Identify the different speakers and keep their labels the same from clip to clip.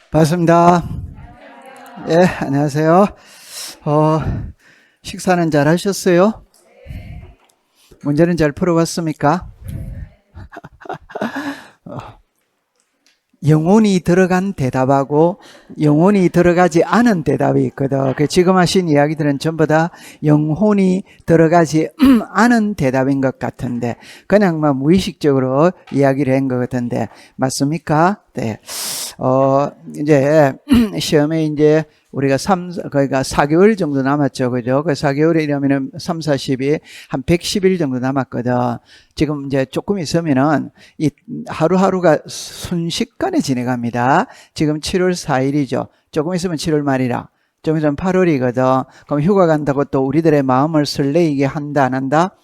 Speaker 1: 반갑습니다. 예, 안녕하세요. 식사는 잘 하셨어요? 문제는 잘 풀어봤습니까? 영혼이 들어간 대답하고 영혼이 들어가지 않은 대답이 있거든. 지금 하신 이야기들은 전부 다 영혼이 들어가지 않은 대답인 것 같은데, 그냥 무의식적으로 이야기를 한 것 같은데, 맞습니까? 네. 이제 시험에 이제 우리가 그러니까 4개월 정도 남았죠. 그죠? 그 4개월이라면은 3, 40이 한 110일 정도 남았거든. 지금 이제 조금 있으면은 이 하루하루가 순식간에 지나갑니다. 지금 7월 4일이죠. 조금 있으면 7월 말이라. 좀 있으면 8월이거든. 그럼 휴가 간다고 또 우리들의 마음을 설레이게 한다, 안 한다?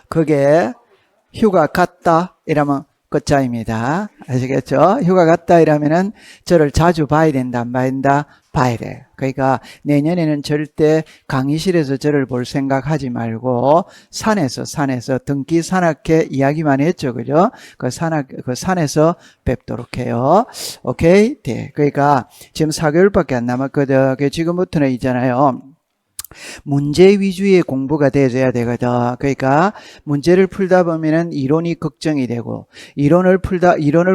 Speaker 1: 그게 휴가 갔다 이러면 끝자입니다. 아시겠죠? 휴가 갔다 이러면은 저를 자주 봐야 된다, 안 봐야 된다? 봐야 돼. 그러니까 내년에는 절대 강의실에서 저를 볼 생각하지 말고 산에서 등기 산악회 이야기만 했죠, 그죠? 그 산에서 뵙도록 해요. 오케이? 네. 그러니까 지금 4개월밖에 안 남았거든. 지금부터는 있잖아요. 문제 위주의 공부가 돼야 되거든. 그러니까 문제를 풀다 보면은 이론이 걱정이 되고, 이론을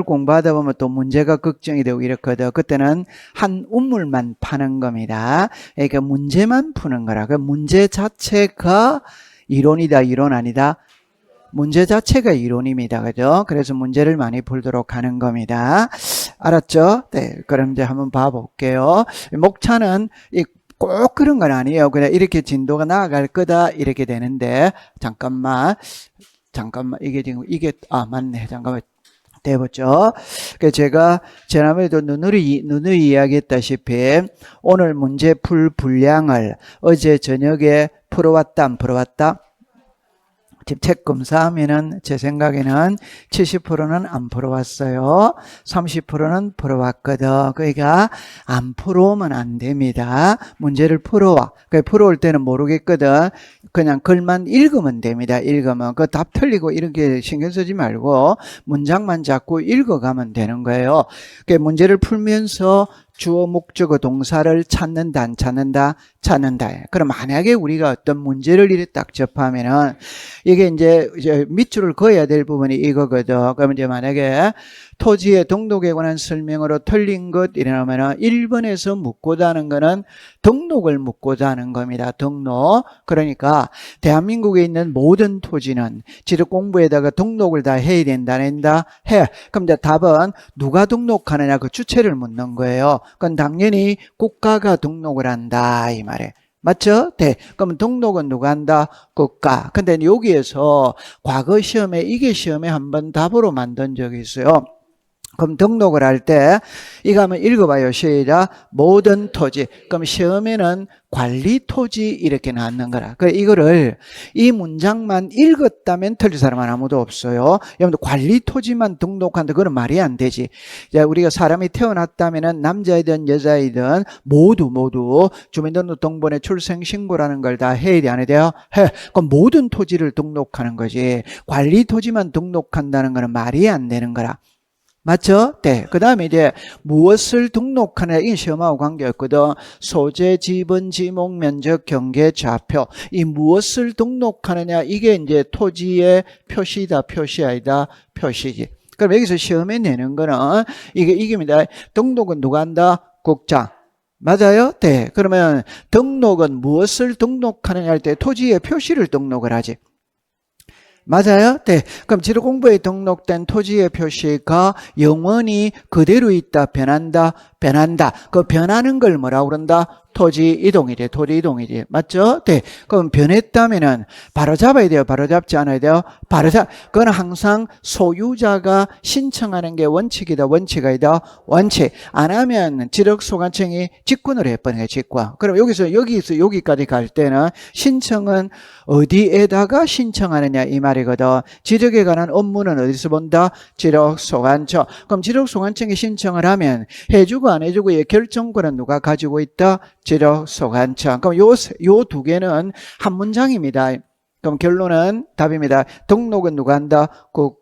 Speaker 1: 공부하다 보면 또 문제가 걱정이 되고 이렇거든. 그때는 한 우물만 파는 겁니다. 그러니까 문제만 푸는 거라. 그 문제 자체가 이론이다, 이론 아니다? 문제 자체가 이론입니다. 그죠? 그래서 문제를 많이 풀도록 하는 겁니다. 알았죠? 네. 그럼 이제 한번 봐볼게요. 목차는 꼭 그런 건 아니에요. 그냥 이렇게 진도가 나아갈 거다 이렇게 되는데, 잠깐만 이게 지금 맞네. 잠깐만 돼보죠. 제가 지난번에도 누누이 이야기했다시피 오늘 문제 풀 분량을 어제 저녁에 풀어왔다 안 풀어왔다? 지금 책 검사하면은 제 생각에는 70%는 안 풀어왔어요. 30%는 풀어왔거든. 그러니까 안 풀어오면 안 됩니다. 문제를 풀어와. 풀어올 때는 모르겠거든. 그냥 글만 읽으면 됩니다. 읽으면. 그 답 틀리고 이렇게 신경 쓰지 말고 문장만 자꾸 읽어가면 되는 거예요. 문제를 풀면서 주어, 목적어, 동사를 찾는다, 안 찾는다? 찾는다. 그럼 만약에 우리가 어떤 문제를 이렇게 딱 접하면은 이게 이제 밑줄을 그어야 될 부분이 이거거든. 그럼 이제 만약에 토지의 등록에 관한 설명으로 틀린 것 이러면은 1번에서 묻고자 하는 거는 등록을 묻고자 하는 겁니다. 등록. 그러니까 대한민국에 있는 모든 토지는 지적 공부에다가 등록을 다 해야 된다, 안 된다? 해. 그럼 이제 답은 누가 등록하느냐 그 주체를 묻는 거예요. 그건 당연히 국가가 등록을 한다 이 말이에요. 맞죠? 네. 그러면 등록은 누가 한다? 국가. 근데 여기에서 과거 시험에 이게 시험에 한번 답으로 만든 적이 있어요. 그럼 등록을 할 때 이거 한번 읽어봐요. 시작. 모든 토지. 그럼 시험에는 관리 토지 이렇게 나왔는 거라. 그래 이거를 이 문장만 읽었다면 틀릴 사람은 아무도 없어요. 여러분들 관리 토지만 등록한다 그건 말이 안 되지. 우리가 사람이 태어났다면은 남자이든 여자이든 모두 주민등록등본에 출생신고라는 걸 다 해야 돼, 안 해야 돼요? 해. 그럼 모든 토지를 등록하는 거지. 관리 토지만 등록한다는 거는 말이 안 되는 거라. 맞죠? 네. 그 다음에 이제 무엇을 등록하느냐, 이게 시험하고 관계없거든. 소재, 지분, 지목, 면적, 경계, 좌표. 이 무엇을 등록하느냐, 이게 이제 토지의 표시다, 표시 아니다, 표시지. 그럼 여기서 시험에 내는 거는 이게입니다. 등록은 누가 한다? 국장. 맞아요? 네. 그러면 등록은 무엇을 등록하느냐 할 때 토지의 표시를 등록을 하지. 맞아요? 네. 그럼 지도 공부에 등록된 토지의 표시가 영원히 그대로 있다, 변한다? 그 변하는 걸 뭐라고 그런다? 토지 이동이래, 토지 이동이래. 맞죠? 네. 그럼 변했다면은 바로 잡아야 돼요? 바로 잡지 않아야 돼요? 그건 항상 소유자가 신청하는 게 원칙이다, 원칙 아니다? 원칙. 안 하면 지력소관청이 직권을 해버려요, 직권. 그럼 여기서 여기까지 갈 때는 신청은 어디에다가 신청하느냐 이 말이거든. 지력에 관한 업무는 어디서 본다? 지력소관청. 그럼 지력소관청이 신청을 하면 해주고 안 해주고의 결정권은 누가 가지고 있다? 지력소관청. 그럼 요 두 개는 한 문장입니다. 그럼 결론은 답입니다. 등록은 누가 한다?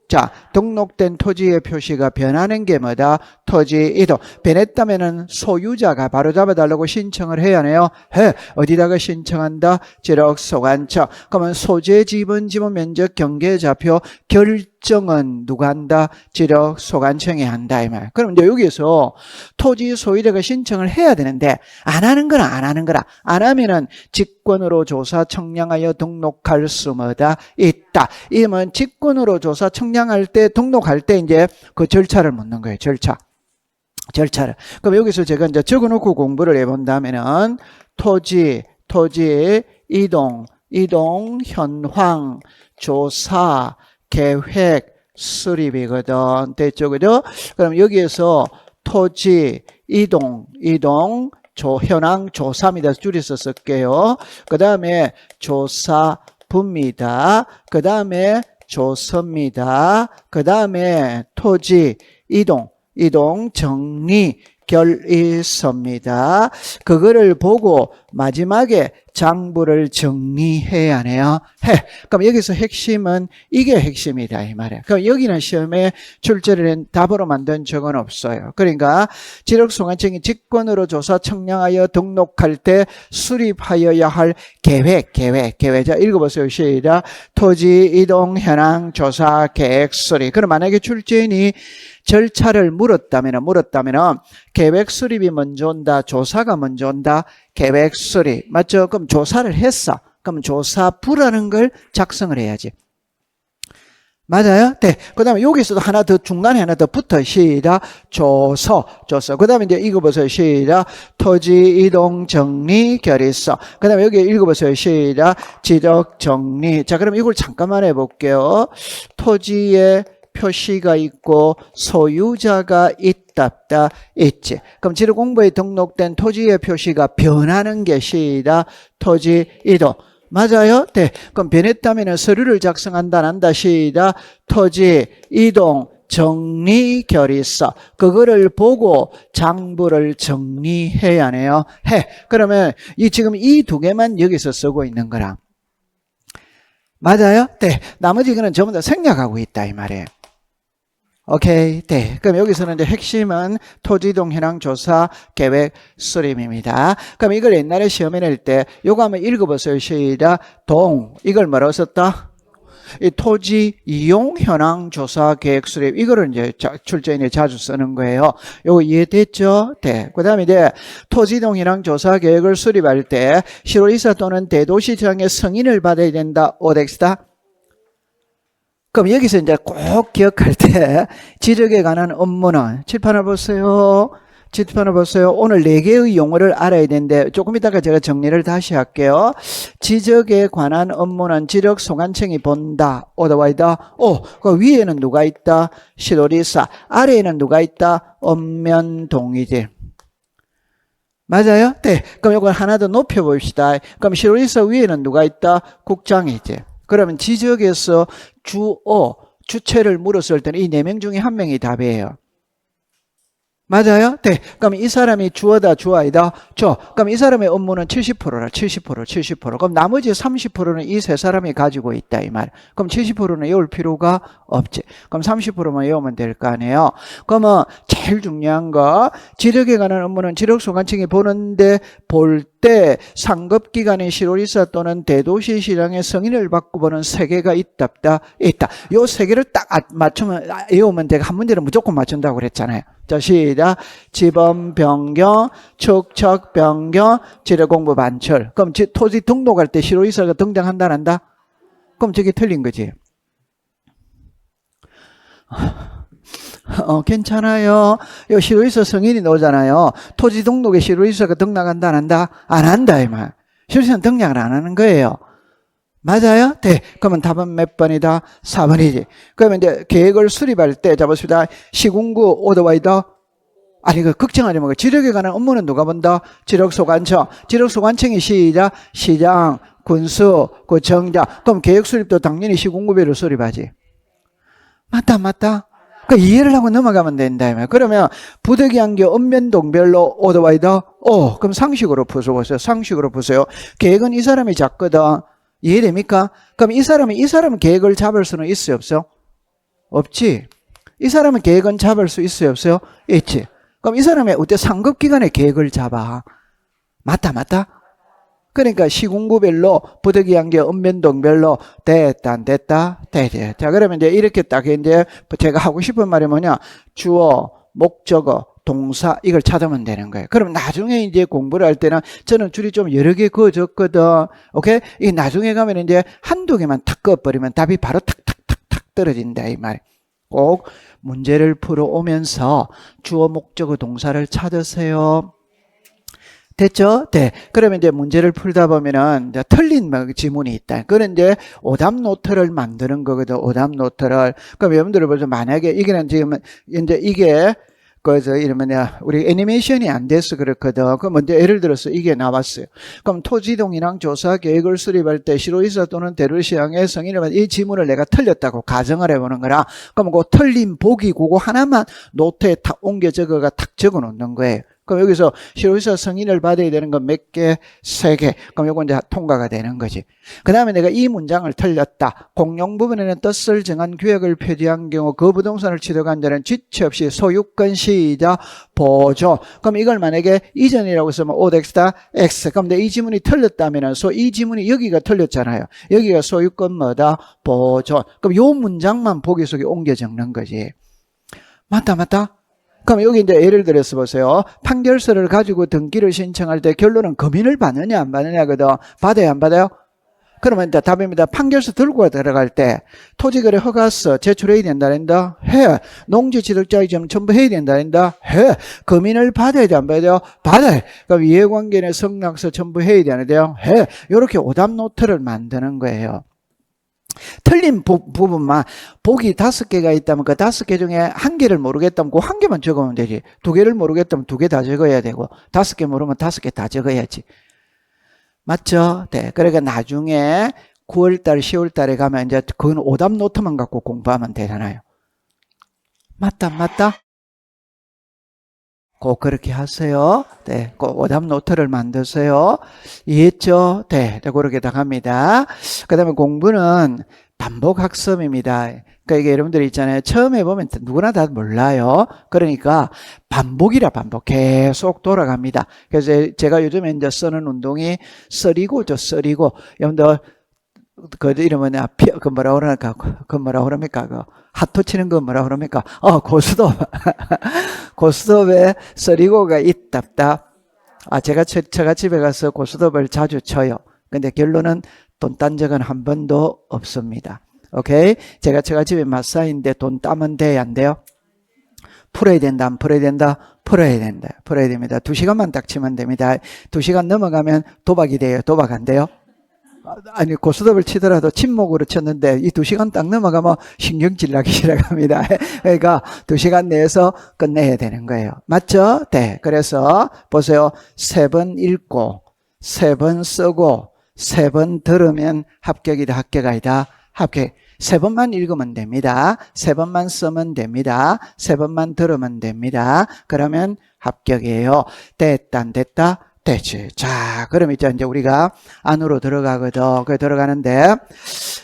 Speaker 1: 자, 등록된 토지의 표시가 변하는 게 뭐다? 토지 이동. 변했다면은 소유자가 바로 잡아달라고 신청을 해야 하네요. 해. 어디다가 신청한다? 지력소관청. 그러면 소재 지분 면적 경계좌표 결정은 누가 한다? 지력소관청이 한다 이 말. 그럼 이제 여기서 토지 소유자가 신청을 해야 되는데 안 하는 거나 안 하는 거라. 안 하면은 직권으로 조사 청량하여 등록할 수 뭐다? 있다. 이면 직권으로 조사 청량할 때 등록할 때 이제 그 절차를 묻는 거예요. 절차를. 그럼 여기서 제가 이제 적어놓고 공부를 해본다면은 토지 이동 현황 조사 계획 수립이거든. 됐죠, 그죠? 그럼 여기에서 토지 이동 현황 조사입니다. 줄여서 쓸게요. 그 다음에 조사부입니다. 그 다음에 조서입니다. 그 다음에 토지 이동 정리 결의서입니다. 그거를 보고 마지막에 장부를 정리해야 하네요. 그럼 여기서 핵심은 이게 핵심이다 이 말이에요. 그럼 여기는 시험에 출제를 답으로 만든 적은 없어요. 그러니까 지력소관청이 직권으로 조사 청량하여 등록할 때 수립하여야 할 계획. 자, 읽어보세요. 시작. 토지 이동 현황 조사 계획 수립. 그럼 만약에 출제인이 절차를 물었다면 계획 수립이 먼저 온다, 조사가 먼저 온다. 계획 수립 맞죠? 그럼 조사를 했어. 그럼 조사부라는 걸 작성을 해야지. 맞아요? 네. 그 다음에 여기서도 하나 더 중간에 하나 더 붙어. 시작. 조서. 그 다음에 이제 읽어보세요. 시작. 토지 이동 정리 결의서. 그 다음에 여기 읽어보세요. 시작. 지적 정리. 자, 그럼 이걸 잠깐만 해볼게요. 토지에 표시가 있고 소유자가 있답다 있지. 그럼 지력공부에 등록된 토지의 표시가 변하는 게 시작. 토지 이동. 맞아요? 네. 그럼 변했다면 서류를 작성한다 난다 시작. 토지 이동 정리 결의서. 그거를 보고 장부를 정리해야 하네요. 그러면 지금 이 두 개만 여기서 쓰고 있는 거랑 맞아요? 네. 나머지 거는 전부 다 생략하고 있다 이 말이에요. 오케이. 네. 그럼 여기서는 이제 핵심은 토지이동 현황 조사 계획 수립입니다. 그럼 이걸 옛날에 시험에 낼 때 요거 한번 읽어보세요. 시작. 이걸 뭐라고 썼다? 이 토지 이용 현황 조사 계획 수립. 이거를 이제 출제인이 자주 쓰는 거예요. 요거 이해됐죠? 네. 그 다음에 이제 토지이동 현황 조사 계획을 수립할 때 시도지사 또는 대도시장의 승인을 받아야 된다. 오덱스다. 그럼 여기서 이제 꼭 기억할 때 지적에 관한 업무는 칠판을 보세요. 오늘 4개의 용어를 알아야 되는데 조금 이따가 제가 정리를 다시 할게요. 지적에 관한 업무는 지적소관청이 본다. 오더와이다. 그 위에는 누가 있다? 시도지사. 아래에는 누가 있다? 읍면동의지. 맞아요? 네. 그럼 이걸 하나 더 높여봅시다. 그럼 시도지사 위에는 누가 있다? 국장이지. 그러면 지적에서 주체를 물었을 때는 이 4명 중에 1명이 답이에요. 맞아요? 네. 그럼 이 사람이 주어다, 주어이다? 그럼 이 사람의 업무는 70%라, 70%. 그럼 나머지 30%는 이 세 사람이 가지고 있다, 이 말. 그럼 70%는 외울 필요가 없지. 그럼 30%만 외우면 될 거 아니에요? 그러면 제일 중요한 거, 지적에 관한 업무는 지적소관청이 보는데 볼 때 상급기관의 시도지사 또는 대도시시장의 승인을 받고 보는 3개가 있다. 요 3개를 딱 맞추면, 외우면 내가 한 문제는 무조건 맞춘다고 그랬잖아요. 자, 시작. 지번 변경, 축척 변경, 지력공부 반출. 그럼 토지 등록할 때 시도지사가 등장한다, 안 한다? 그럼 저게 틀린 거지. 괜찮아요. 요 시도지사 승인이 나오잖아요. 토지 등록에 시도지사가 등록한다, 안 한다? 안 한다, 이 말. 시도지사는 등록을 안 하는 거예요. 맞아요? 네. 그러면 답은 몇 번이다? 4번이지. 그러면 이제 계획을 수립할 때, 잡았습니다. 시군구 오더와이더. 아니, 걱정하지 말고. 지력에 관한 업무는 누가 본다? 지력소관청. 지력소관청이 시장, 군수, 구청장. 그럼 계획 수립도 당연히 시군구별로 수립하지. 맞다. 그 이해를 하고 넘어가면 된다. 그러면 부득이한게 읍면동별로 오더와이더. 그럼 상식으로 푸세요. 계획은 이 사람이 잡거든. 이해됩니까? 그럼 이 사람은 계획을 잡을 수는 있어요, 없어요? 없지. 이 사람은 계획은 잡을 수 있어요, 없어요? 있지. 그럼 이 사람이 어때 상급 기관에 계획을 잡아? 맞다. 그러니까 시군구별로 부득이한 게 은변동별로 됐다 안 됐다 됐다. 자, 그러면 이제 이렇게 딱 이제 제가 하고 싶은 말이 뭐냐? 주어, 목적어, 동사 이걸 찾으면 되는 거예요. 그럼 나중에 이제 공부를 할 때는 저는 줄이 좀 여러 개 그어줬거든. 오케이? 이 나중에 가면 이제 한두 개만 탁 그어버리면 답이 바로 탁탁탁탁 떨어진다 이 말. 꼭 문제를 풀어 오면서 주어, 목적어, 동사를 찾으세요. 됐죠? 네. 그러면 이제 문제를 풀다 보면은 이제 틀린 지문이 있다. 그런 이제 오답 노트를 만드는 거거든. 오답 노트를. 그럼 여러분들 보세요. 만약에 이게는 지금 이제 이게 이러면 우리 애니메이션이 안 돼서 그렇거든. 그럼 먼저 예를 들어서 이게 나왔어요. 그럼 토지동이랑 조사 계획을 수립할 때 시로이사 또는 대루시항의 성인을 이 지문을 내가 틀렸다고 가정을 해보는 거라. 그럼 그 틀린 보기 그거 하나만 노트에 탁 옮겨 적어가 탁 적어 놓는 거예요. 그럼 여기서 시로이사 승인을 받아야 되는 건 몇 개? 3개. 그럼 요건 이제 통과가 되는 거지. 그 다음에 내가 이 문장을 틀렸다. 공용 부분에는 뜻을 정한 규약을 표지한 경우 그 부동산을 취득한 자는 지체 없이 소유권 시작 보존. 그럼 이걸 만약에 이전이라고 쓰면 OX다 X. 그럼 내 이 지문이 틀렸다면은 이 지문이 여기가 틀렸잖아요. 여기가 소유권 뭐다? 보존. 그럼 요 문장만 보기 속에 옮겨 적는 거지. 맞다. 그럼 여기 이제 예를 들어서 보세요. 판결서를 가지고 등기를 신청할 때 결론은 금인을 받느냐 안 받느냐거든. 받아요 안 받아요? 그러면 이제 답입니다. 판결서 들고 들어갈 때 토지거래 허가서 제출해야 된다는다. 해. 농지취득자의점 첨부해야 된다는다. 해. 금인을 받아야 돼 안 받아요? 받아요. 그럼 이해관계는 성락서 첨부해야 되는데요. 해. 이렇게 오답 노트를 만드는 거예요. 틀린 부분만 보기 5개가 있다면 그 5개 중에 1개를 모르겠다면 그 1개만 적으면 되지. 2개를 모르겠다면 2개 다 적어야 되고 5개 모르면 5개 다 적어야지. 맞죠? 네. 그러니까 나중에 9월달, 10월달에 가면 이제 그건 오답 노트만 갖고 공부하면 되잖아요. 맞다. 꼭 그렇게 하세요. 네, 꼭 오답 노트를 만드세요. 이해했죠? 네, 그렇게 다 갑니다. 그 다음에 공부는 반복 학습입니다. 그러니까 이게 여러분들이 있잖아요. 처음에 보면 누구나 다 몰라요. 그러니까 반복이라 반복. 계속 돌아갑니다. 그래서 제가 요즘에 이제 쓰는 운동이 쓰리고죠, 쓰리고. 여러분들 그 이름은 그 뭐라고 그러니까 그 뭐라고 그럽니까? 그 하토 치는 거 뭐라고 그럽니까? 고스톱. 고스톱에 서리고가 있답다. 제가 집에 가서 고스톱을 자주 쳐요. 근데 결론은 돈 딴 적은 한 번도 없습니다. 오케이? 제가 집에 마사인데 돈 따면 돼, 안 돼요? 풀어야 된다, 안 풀어야 된다? 풀어야 된다. 풀어야 됩니다. 2시간만 딱 치면 됩니다. 2시간 넘어가면 도박이 돼요. 도박 안 돼요? 아니 고스톱을 치더라도 침묵으로 쳤는데 이 2시간 딱 넘어가면 신경질 나기 시작합니다. 그러니까 2시간 내에서 끝내야 되는 거예요. 맞죠? 네. 그래서 보세요. 3번 읽고 3번 쓰고 3번 들으면 합격이다 합격 아니다 합격. 3번만 읽으면 됩니다. 3번만 쓰면 됩니다. 3번만 들으면 됩니다. 그러면 합격이에요. 됐다 안 됐다? 됐지. 자, 그럼 이제 우리가 안으로 들어가거든. 그 들어가는데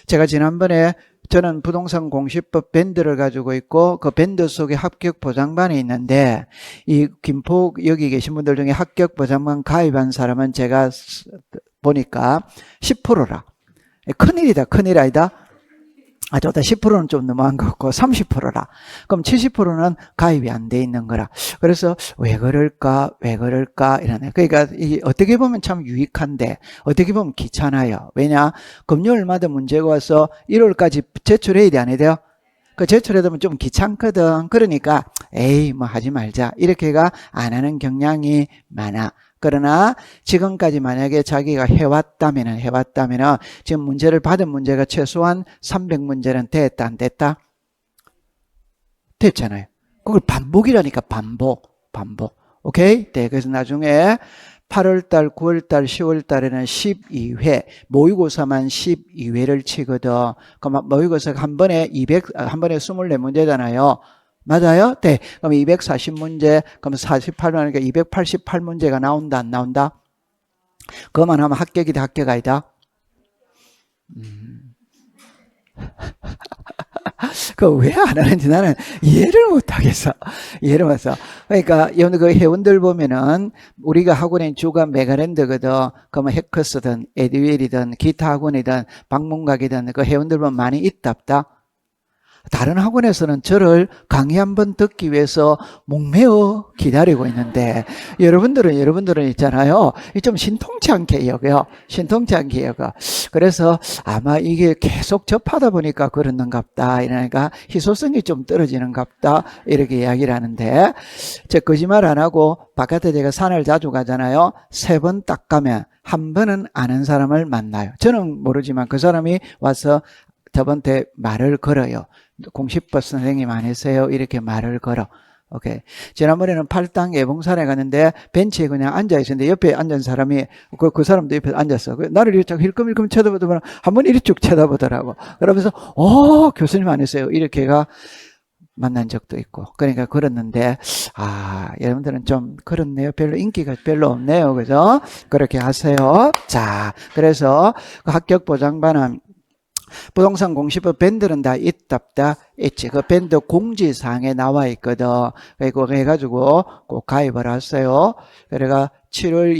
Speaker 1: 제가 지난번에 저는 부동산 공시법 밴드를 가지고 있고 그 밴드 속에 합격 보장반이 있는데 이 김포 여기 계신 분들 중에 합격 보장반 가입한 사람은 제가 보니까 10%라. 큰일이다. 큰일 아니다. 좋다. 10%는 좀 너무한 것 같고 30%라. 그럼 70%는 가입이 안 돼 있는 거라. 그래서 왜 그럴까? 이러네. 그러니까 이게 어떻게 보면 참 유익한데 어떻게 보면 귀찮아요. 왜냐? 금요일마다 문제가 와서 1월까지 제출해야 돼, 안 해야 돼요? 그 제출해야 되면 좀 귀찮거든. 그러니까 에이 뭐 하지 말자. 이렇게가 안 하는 경향이 많아. 그러나 지금까지 만약에 자기가 해왔다면은 지금 문제를 받은 문제가 최소한 300문제는 됐다 안 됐다? 됐잖아요. 그걸 반복이라니까 반복. 오케이? 네. 그래서 나중에 8월달, 9월달, 10월달에는 12회 모의고사만 12회를 치거든. 그럼 모의고사가 한 번에 24문제잖아요. 맞아요? 네. 그럼 240문제, 그럼 48문제니까 288문제가 나온다, 안 나온다? 그것만 하면 합격이다, 합격 아니다? 그 왜 안 하는지 나는 이해를 못 하겠어. 이해를 못 해서. 그러니까, 여러분 그 회원들 보면은 우리가 학원의 주가 메가랜드거든. 그러면 해커스든, 에듀윌이든, 기타 학원이든, 방문각이든 그 회원들 보면 많이 있답다. 다른 학원에서는 저를 강의 한번 듣기 위해서 목매어 기다리고 있는데 여러분들은 있잖아요. 좀 신통치 않게 여겨요. 신통치 않게 여겨. 그래서 아마 이게 계속 접하다 보니까 그러는갑다. 이러니까 희소성이 좀 떨어지는갑다. 이렇게 이야기를 하는데 제 거짓말 안 하고 바깥에 제가 산을 자주 가잖아요. 3번 딱 가면 한 번은 아는 사람을 만나요. 저는 모르지만 그 사람이 와서 저한테 말을 걸어요. 공식버스 선생님 아니세요? 이렇게 말을 걸어. 오케이. 지난번에는 팔당 예봉산에 갔는데 벤치에 그냥 앉아 있었는데 옆에 앉은 사람이 그 사람도 옆에 앉았어. 나를 이렇게 힐끔힐끔 쳐다보더만 한번 이리 쭉 쳐다보더라고. 그러면서 교수님 아니세요? 이렇게가 만난 적도 있고. 그러니까 그랬는데 여러분들은 좀 그렇네요. 별로 인기가 별로 없네요. 그죠? 그렇게 하세요. 자, 그래서 그 합격 보장반은 부동산 공시법 밴드는 다 있답다. 있지. 그 밴드 공지사항에 나와 있거든. 그거 해가지고 꼭 가입을 하세요. 그래가 7월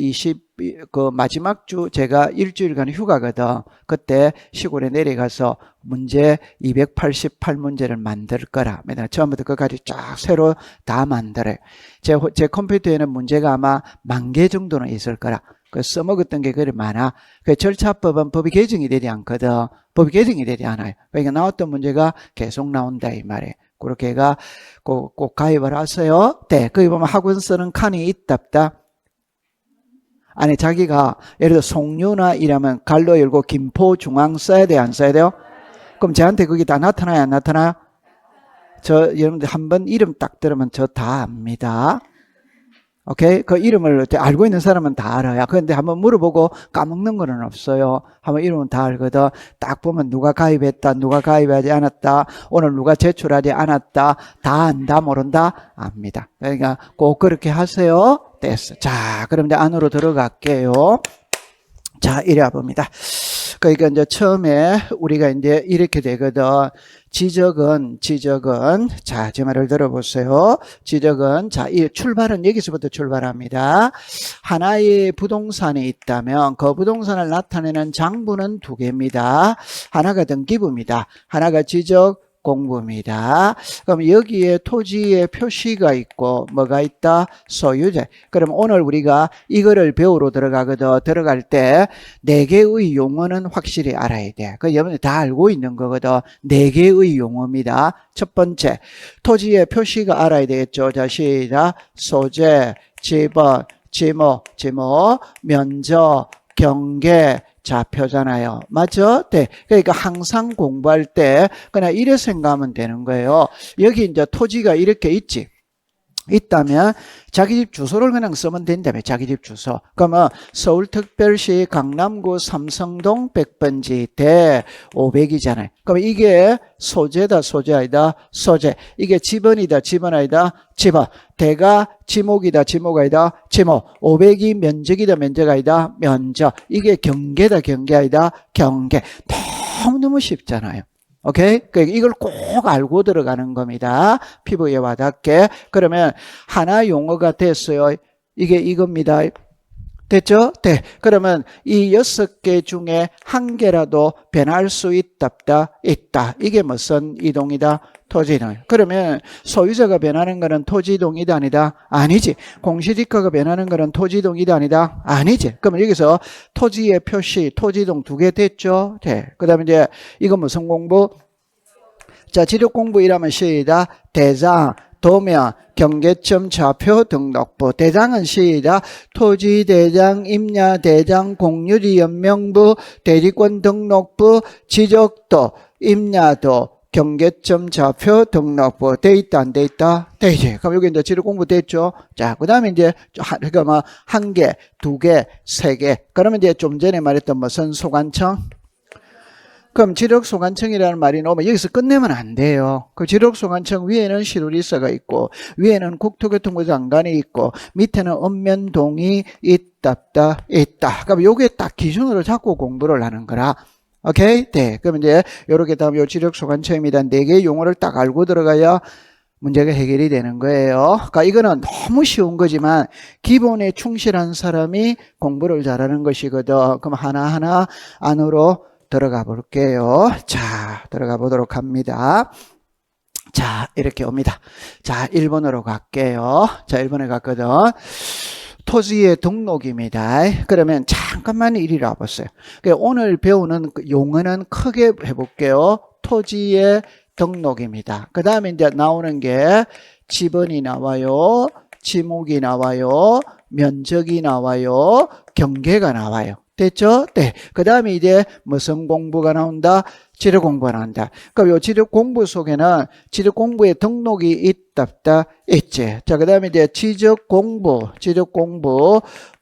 Speaker 1: 그 마지막 주 제가 일주일간 휴가거든. 그때 시골에 내려가서 문제 288문제를 만들 거라. 처음부터 끝까지 쫙 새로 다 만들어요. 제 컴퓨터에는 문제가 아마 10,000개 정도는 있을 거라. 그 써먹었던 게 그리 많아. 그 절차법은 법이 개정이 되지 않거든. 법이 개정이 되지 않아요. 그러니까 나왔던 문제가 계속 나온다 이 말이에요. 그렇게 해가 꼭 가입을 하세요. 네, 거기 보면 학원 쓰는 칸이 있답다. 아니 자기가 예를 들어 송유나 이라면 갈로 열고 김포 중앙 써야 돼요? 안 써야 돼요? 그럼 저한테 그게 다 나타나요? 안 나타나요? 여러분들 한번 이름 딱 들으면 저 다 압니다. 오케이? 그 이름을 알고 있는 사람은 다 알아요. 그런데 한번 물어보고 까먹는 거는 없어요. 한번 이름은 다 알거든. 딱 보면 누가 가입했다, 누가 가입하지 않았다, 오늘 누가 제출하지 않았다, 다 안다, 모른다, 압니다. 그러니까 꼭 그렇게 하세요. 됐어. 자, 그럼 이제 안으로 들어갈게요. 자, 이래 봅니다. 그러니까 이제 처음에 우리가 이제 이렇게 되거든. 지적은 자, 제 말을 들어보세요. 지적은 자, 이 출발은 여기서부터 출발합니다. 하나의 부동산이 있다면 그 부동산을 나타내는 장부는 2개입니다. 하나가 등기부입니다. 하나가 지적 공부입니다. 그럼 여기에 토지의 표시가 있고 뭐가 있다? 소유재. 그럼 오늘 우리가 이거를 배우러 들어가거든. 들어갈 때 4개의 용어는 확실히 알아야 돼. 그 여러분들 다 알고 있는 거거든. 4개의 용어입니다. 첫 번째, 토지의 표시가 알아야 되겠죠. 자, 시작. 소재, 지번, 지목, 면적, 경계, 좌표잖아요. 맞죠? 네. 그러니까 항상 공부할 때 그냥 이래 생각하면 되는 거예요. 여기 이제 토지가 이렇게 있다면 자기 집 주소를 그냥 쓰면 된다며. 자기 집 주소. 그러면 서울특별시 강남구 삼성동 100번지 대 500이잖아요. 그럼 이게 소재다, 소재 아니다, 소재. 이게 지번이다, 지번 아니다, 지번. 대가 지목이다, 지목 아니다, 지목. 500이 면적이다, 면적 아니다, 면적. 이게 경계다, 경계 아니다, 경계. 너무너무 쉽잖아요. 오케이? 그러니까 이걸 꼭 알고 들어가는 겁니다. 피부에 와닿게. 그러면 하나 용어가 됐어요. 이게 이겁니다. 됐죠? 네. 그러면 이 6개 중에 1개라도 변할 수 있다. 이게 무슨 이동이다? 토지이동. 그러면 소유자가 변하는 거는 토지이동이다 아니다? 아니지. 공시지가가 변하는 거는 토지이동이다 아니다? 아니지. 그러면 여기서 토지의 표시, 토지이동 2개 됐죠? 네. 그 다음에 이제 이거 무슨 공부? 자, 지력 공부이라면 시작. 대장, 도면, 경계점, 좌표, 등록부. 대장은 시작. 토지대장, 임야대장, 공유지 연명부, 대리권 등록부, 지적도, 임야도, 경계점, 좌표, 등록부. 돼 있다, 안 돼 있다? 돼 있지. 그럼 여기 이제 지력 공부 됐죠? 자, 그 다음에 이제, 그러니까 뭐, 1개, 2개, 3개. 그러면 이제 좀 전에 말했던 무슨 소관청? 그럼 지력소관청이라는 말이 나오면 여기서 끝내면 안 돼요. 그 지력소관청 위에는 시도리서가 있고 위에는 국토교통부 장관이 있고 밑에는 읍면동이 있다. 그럼 요게 딱 기준으로 잡고 공부를 하는 거라. 오케이? 네. 그럼 이제 요렇게 다음 요 지력 소관청입니다. 4개의 용어를 딱 알고 들어가야 문제가 해결이 되는 거예요. 그러니까 이거는 너무 쉬운 거지만 기본에 충실한 사람이 공부를 잘하는 것이거든. 그럼 하나하나 안으로 들어가 볼게요. 자, 들어가 보도록 합니다. 자, 이렇게 옵니다. 자, 1번으로 갈게요. 자, 1번에 갔거든. 토지의 등록입니다. 그러면 잠깐만 이리 와보세요. 오늘 배우는 용어는 크게 해볼게요. 토지의 등록입니다. 그 다음에 이제 나오는 게 지번이 나와요. 지목이 나와요. 면적이 나와요. 경계가 나와요. 됐죠? 네. 그 다음에 이제 무슨 공부가 나온다? 지력 공부가 나온다. 그럼 요 지력 공부 속에는 지력 공부에 등록이 있답다, 있지. 자, 그 다음에 이제 지적 공부,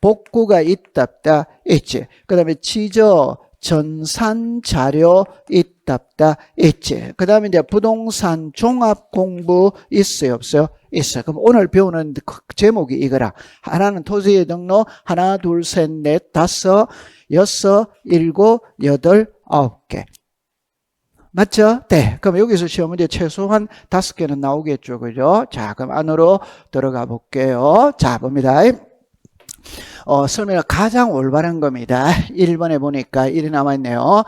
Speaker 1: 복구가 있답다, 있지. 그 다음에 지적 전산 자료 있답다, 있지. 그 다음에 이제 부동산 종합 공부 있어요, 없어요? 있어요. 그럼 오늘 배우는 제목이 이거라. 하나는 토지의 등록, 하나, 둘, 셋, 넷, 다섯, 여섯, 일곱, 여덟, 9개. 맞죠? 네. 그럼 여기서 시험 문제 최소한 5개는 나오겠죠. 그죠? 자, 그럼 안으로 들어가 볼게요. 자, 봅니다. 설명이 가장 올바른 겁니다. 1번에 보니까 일이 남아있네요.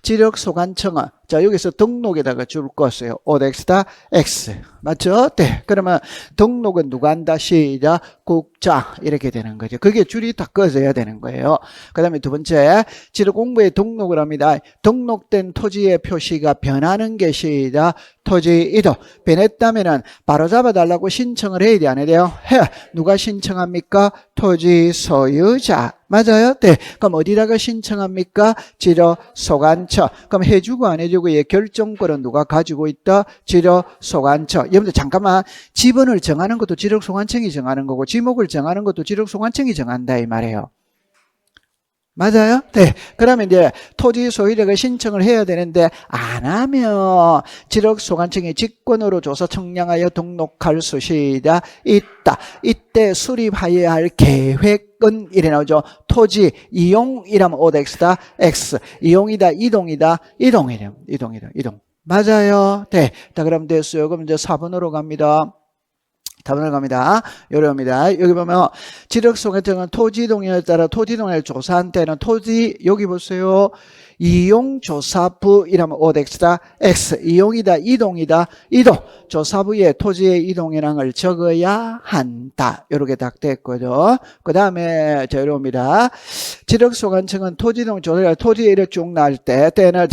Speaker 1: 지력소관청은, 자, 여기서 등록에다가 줄 것이에요. OX다, X. 맞죠? 네. 그러면 등록은 누가 한다? 시작. 국장. 이렇게 되는 거죠. 그게 줄이 다 꺼져야 되는 거예요. 그 다음에 두 번째, 지력공부에 등록을 합니다. 등록된 토지의 표시가 변하는 게 시작. 토지 이동. 변했다면은 바로 잡아달라고 신청을 해야 돼, 안 해야 돼요? 해. 누가 신청합니까? 토지 소유자. 맞아요? 네. 그럼 어디다가 신청합니까? 지력소관청. 그럼 해주고 안 해주고의 결정권은 누가 가지고 있다? 지력소관청. 여러분들 잠깐만, 지번을 정하는 것도 지력소관청이 정하는 거고 지목을 정하는 것도 지력소관청이 정한다 이 말이에요. 맞아요? 네. 그러면 이제 토지 소유자가 신청을 해야 되는데 안 하면 지력소관청이 직권으로 조사 청량하여 등록할 수 시작 있다. 이때 수립하여야 할 계획은 이래 나오죠. 토지 이용이라면 OX다 X. 이용이다 이동이다 이동이래요. 이동. 맞아요. 네. 자, 그럼 됐어요. 그럼 이제 4번으로 갑니다. 4번으로 갑니다. 요래옵니다. 여기 보면 지력소관청은 토지 이동에 따라 토지 이동을 조사한 때는 토지 여기 보세요. 이용조사부 이라면 OX다 X. 이용이다 이동이다 이동. 조사부에 토지의 이동이랑을 적어야 한다. 이렇게 딱 됐거든. 그 다음에 요래옵니다. 지력소관청은 토지 이동 조사를 토지에 이렇게 쭉 나올 때는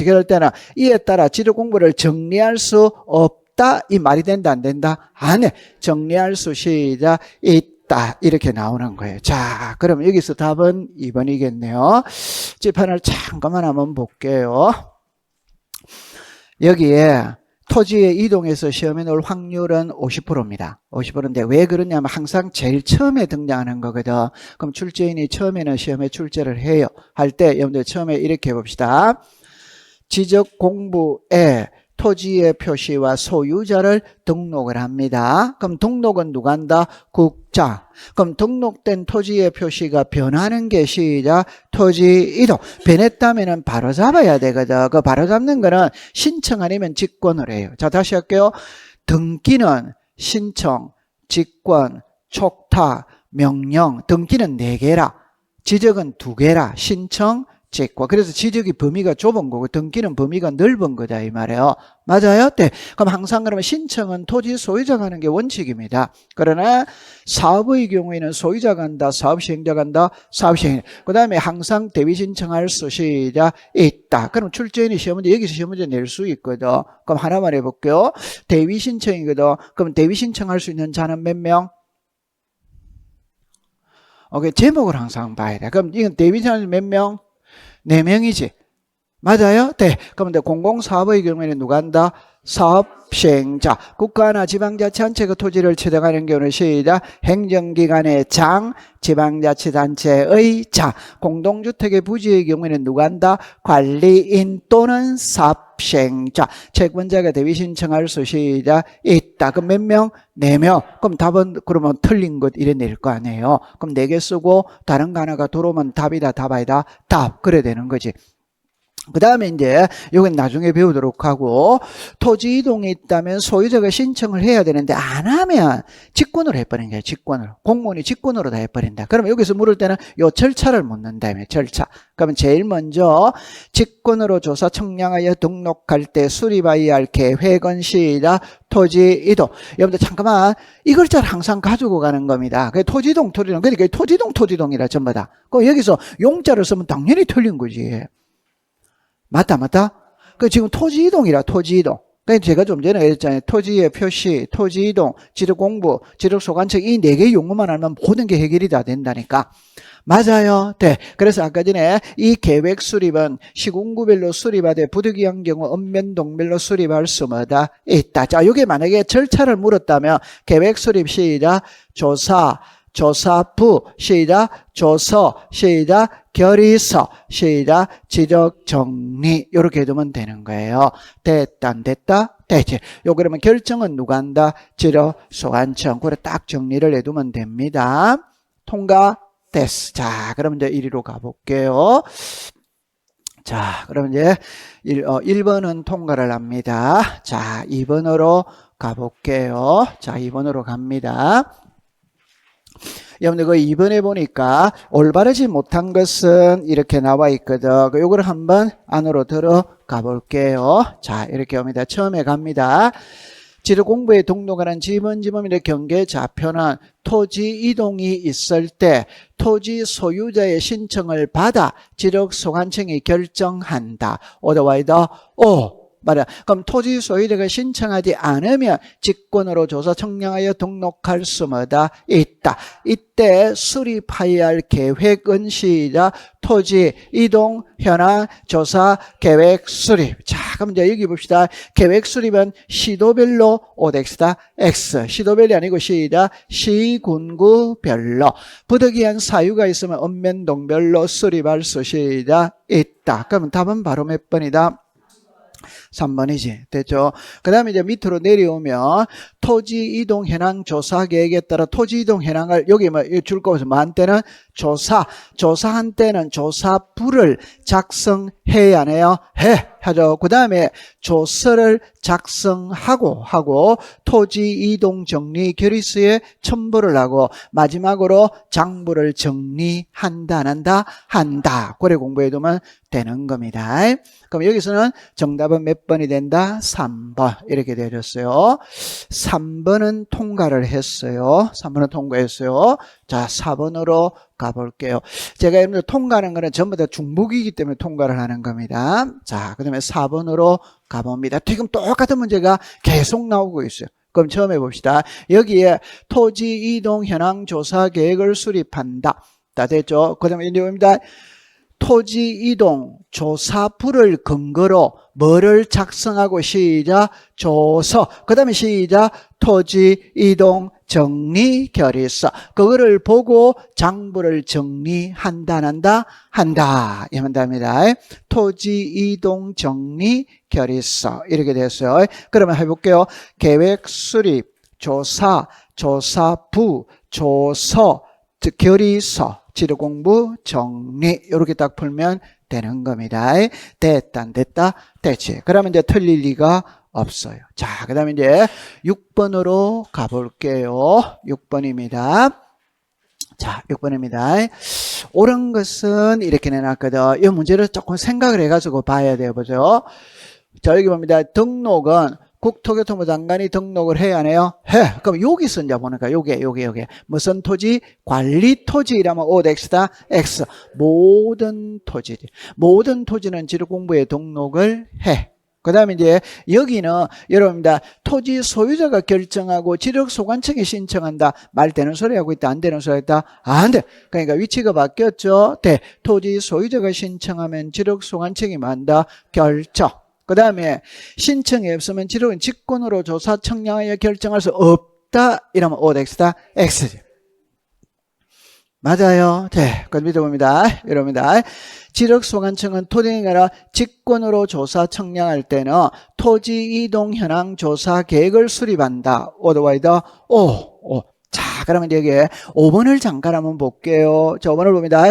Speaker 1: 이에 따라 지력 공부를 정리할 수 없다. 이 말이 된다 안 된다? 안 해. 정리할 수 시작 있다. 이렇게 나오는 거예요. 자, 그럼 여기서 답은 2번이겠네요. 집판을 잠깐만 한번 볼게요. 여기에 토지의 이동에서 시험에 나올 확률은 50%입니다. 50%인데 왜 그러냐면 항상 제일 처음에 등장하는 거거든. 그럼 출제인이 처음에는 시험에 출제를 해요. 할 때 여러분들 처음에 이렇게 해봅시다. 지적 공부에 토지의 표시와 소유자를 등록을 합니다. 그럼 등록은 누가 한다? 국장. 그럼 등록된 토지의 표시가 변하는 게 시작 토지 이동. 변했다면 바로 잡아야 되거든. 그 바로 잡는 거는 신청 아니면 직권을 해요. 자, 다시 할게요. 등기는 신청, 직권, 촉탁, 명령. 등기는 4개라. 지적은 2개라. 신청, 직권. 그래서 지적이 범위가 좁은 거고 등기는 범위가 넓은 거다 이 말이에요. 맞아요? 네. 그럼 항상 그러면 신청은 토지 소유자가 하는 게 원칙입니다. 그러나 사업의 경우에는 소유자가 한다, 사업시행자가 한다, 사업시행. 그 다음에 항상 대위 신청할 수 시작 있다. 그럼 출제인이 시험 문제 여기서 시험 문제 낼 수 있거든. 그럼 하나만 해볼게요. 대위 신청이거든. 그럼 대위 신청할 수 있는 자는 몇 명? 오케이. 제목을 항상 봐야 돼. 그럼 이건 대위 신청할 몇 명? 4명이지. 맞아요? 네. 그럼 공공사업의 경우에는 누가 한다? 사업시행자. 국가나 지방자치단체가 토지를 취득하는 경우는 시작. 행정기관의 장, 지방자치단체의 자. 공동주택의 부지의 경우에는 누가 한다? 관리인 또는 사업시행자. 채권자가 대위 신청할 수 시작 있다. 그럼 몇 명? 4명. 그럼 답은 그러면 틀린 것 이래 낼 거 아니에요. 그럼 4개 쓰고 다른 거 하나가 들어오면 답이다, 답 아니다? 답. 그래 되는 거지. 그 다음에 이제 이건 나중에 배우도록 하고, 토지 이동이 있다면 소유자가 신청을 해야 되는데 안 하면 직권으로 해버린 거예요. 직권으로. 공무원이 직권으로 다 해버린다. 그러면 여기서 물을 때는 요 절차를 묻는다며. 절차. 그러면 제일 먼저 직권으로 조사 청량하여 등록할 때 수립하여야 할 계획은 시작 토지 이동. 여러분들 잠깐만 이 글자를 항상 가지고 가는 겁니다. 그 토지동 토지동. 그러니까 토지동 토지동이라 전부 다. 그 여기서 용자를 쓰면 당연히 틀린 거지. 맞다. 그 지금 토지 이동이라 토지 이동. 그러니까 제가 좀 전에 했잖아요. 토지의 표시, 토지 이동, 지적 공부, 지적 소관청 이 4개 용어만 알면 모든 게 해결이 다 된다니까. 맞아요. 네. 그래서 아까 전에 이 계획 수립은 시군구별로 수립하되 부득이한 경우 읍면동별로 수립할 수마다 있다. 자, 이게 만약에 절차를 물었다면 계획 수립 시작 조사, 조사부 시작 조서 시작 결의서 시작 지적 정리 이렇게 해두면 되는 거예요. 됐다 안 됐다? 됐지. 요 그러면 결정은 누가 한다? 지적 소관청. 그래 딱 정리를 해두면 됩니다. 통과 됐어. 자, 그럼 이제 1위로 가볼게요. 자, 그럼 이제 1번은 통과를 합니다. 자, 2번으로 가볼게요. 자, 2번으로 갑니다. 여러분들 그 2번에 보니까 올바르지 못한 것은 이렇게 나와 있거든. 요걸 한번 안으로 들어가 볼게요. 자, 이렇게 옵니다. 처음에 갑니다. 지적공부에 등록하는 지번지범일의 경계 좌표는 토지 이동이 있을 때 토지 소유자의 신청을 받아 지적소관청이 결정한다. 오더와이더 오. 말이야. 그럼 토지 소유자가 신청하지 않으면 직권으로 조사 청량하여 등록할 수마다 있다. 이때 수립해야 할 계획은 시작 토지 이동 현황 조사 계획 수립. 자, 그럼 이제 여기 봅시다. 계획 수립은 시도별로 OX다. X. 시도별이 아니고 시작 시군구별로 부득이한 사유가 있으면 읍면동별로 수립할 수 시작 있다. 그러면 답은 바로 몇 번이다? 3번이지. 됐죠? 그 다음에 이제 밑으로 내려오면 토지 이동 현황 조사 계획에 따라 토지 이동 현황을 여기 뭐 줄 거에서 한 때는 조사한 때는 조사부를 작성해야 하네요. 하죠. 그 다음에 조서를 작성하고 토지 이동 정리 결의서에 첨부를 하고 마지막으로 장부를 정리한다 안 한다? 한다. 그래 공부해 두면 되는 겁니다. 그럼 여기서는 정답은 몇 번이 된다? 3번 이렇게 되어졌어요. 3번은 통과를 했어요. 3번은 통과했어요. 자, 4번으로 가볼게요. 제가 여러분들 통과하는 거는 전부 다 중복이기 때문에 통과를 하는 겁니다. 자, 그 다음에 4번으로 가봅니다. 지금 똑같은 문제가 계속 나오고 있어요. 그럼 처음 해봅시다. 여기에 토지 이동 현황 조사 계획을 수립한다. 다 됐죠? 그 다음에 이제 봅니다. 토지 이동 조사부를 근거로 뭐를 작성하고 시작 조서 그 다음에 시작 토지 이동 정리 결의서 그거를 보고 장부를 정리한다 한다 이러면 됩니다. 토지 이동 정리 결의서 이렇게 됐어요. 그러면 해볼게요. 계획 수립 조사 조사부 조서 결의서 지도공부 정리 이렇게 딱 풀면 되는 겁니다. 됐다 안 됐다? 됐지. 그러면 이제 틀릴 리가 없어요. 자, 그 다음에 이제 6번으로 가볼게요. 6번입니다. 자, 6번입니다. 옳은 것은 이렇게 내놨거든. 이 문제를 조금 생각을 해가지고 봐야 돼요. 보죠. 자, 여기 봅니다. 등록은 국토교통부 장관이 등록을 해야 하네요. 그럼 여기서 이제 보니까 요게 무슨 토지? 관리 토지라면 OX다. X. 모든 토지지. 모든 토지는 지적공부에 등록을 해. 그 다음에 이제 여기는 여러분입니다. 토지 소유자가 결정하고 지적소관청에 신청한다. 말 되는 소리 하고 있다. 안 되는 소리 했다. 안 돼. 그러니까 위치가 바뀌었죠. 네. 토지 소유자가 신청하면 지적소관청이 만다. 결정. 그 다음에 신청이 없으면 지적은 직권으로 조사 청량하여 결정할 수 없다. 이러면 OX다. X지. 맞아요. 네. 그 밑에 봅니다. 이럽니다. 지적소관청은 토지가 아니라 직권으로 조사 청량할 때는 토지 이동 현황 조사 계획을 수립한다. 오더와이더 오. 자, 그러면 여기에 5번을 잠깐 한번 볼게요. 자, 5번을 봅니다.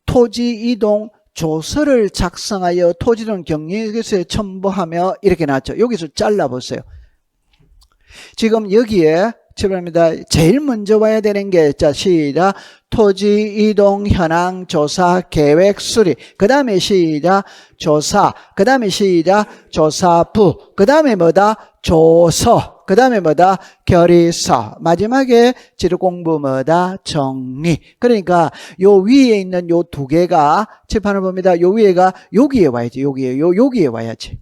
Speaker 1: 토지 이동 조서를 작성하여 토지는 경영서에 첨부하며 이렇게 나왔죠. 여기서 잘라보세요. 지금 여기에 출발합니다. 제일 먼저 와야 되는 게, 자, 시작. 토지 이동 현황 조사 계획 수립. 그 다음에 시작. 조사. 그 다음에 시작. 조사부. 그 다음에 뭐다? 조서. 그 다음에 뭐다? 결의서. 마지막에 지도공부 뭐다? 정리. 그러니까 요 위에 있는 요 두 개가 칠판을 봅니다. 요 위에가 여기에 와야지. 여기에 와야지.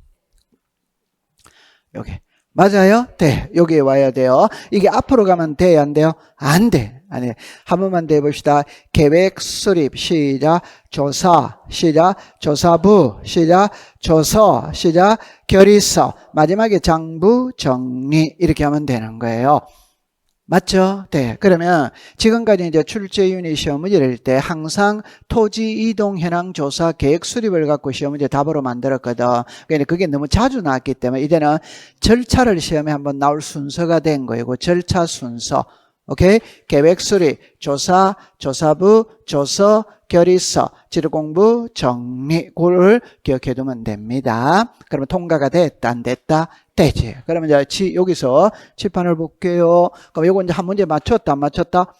Speaker 1: 여기. 맞아요? 네. 여기에 와야 돼요. 이게 앞으로 가면 돼요? 안 돼요? 안 돼. 안 돼. 한 번만 더 해봅시다. 계획 수립, 시작. 조사, 시작. 조사부, 시작. 조서, 시작. 결의서. 마지막에 장부, 정리. 이렇게 하면 되는 거예요. 맞죠? 네. 그러면 지금까지 이제 출제 유닛 시험 문제를 낼 때 항상 토지 이동 현황 조사 계획 수립을 갖고 시험 문제 답으로 만들었거든. 그러니까 그게 너무 자주 나왔기 때문에 이제는 절차를 시험에 한번 나올 순서가 된 거예요. 그 절차 순서. 오케이? 계획 수립, 조사, 조사부, 조서, 결의서, 지도공부, 정리. 그걸 기억해 두면 됩니다. 그러면 통과가 됐다, 안 됐다? 되지. 그러면 이제 여기서 칠판을 볼게요. 그럼 요거 이제 한 문제 맞췄다, 안 맞췄다?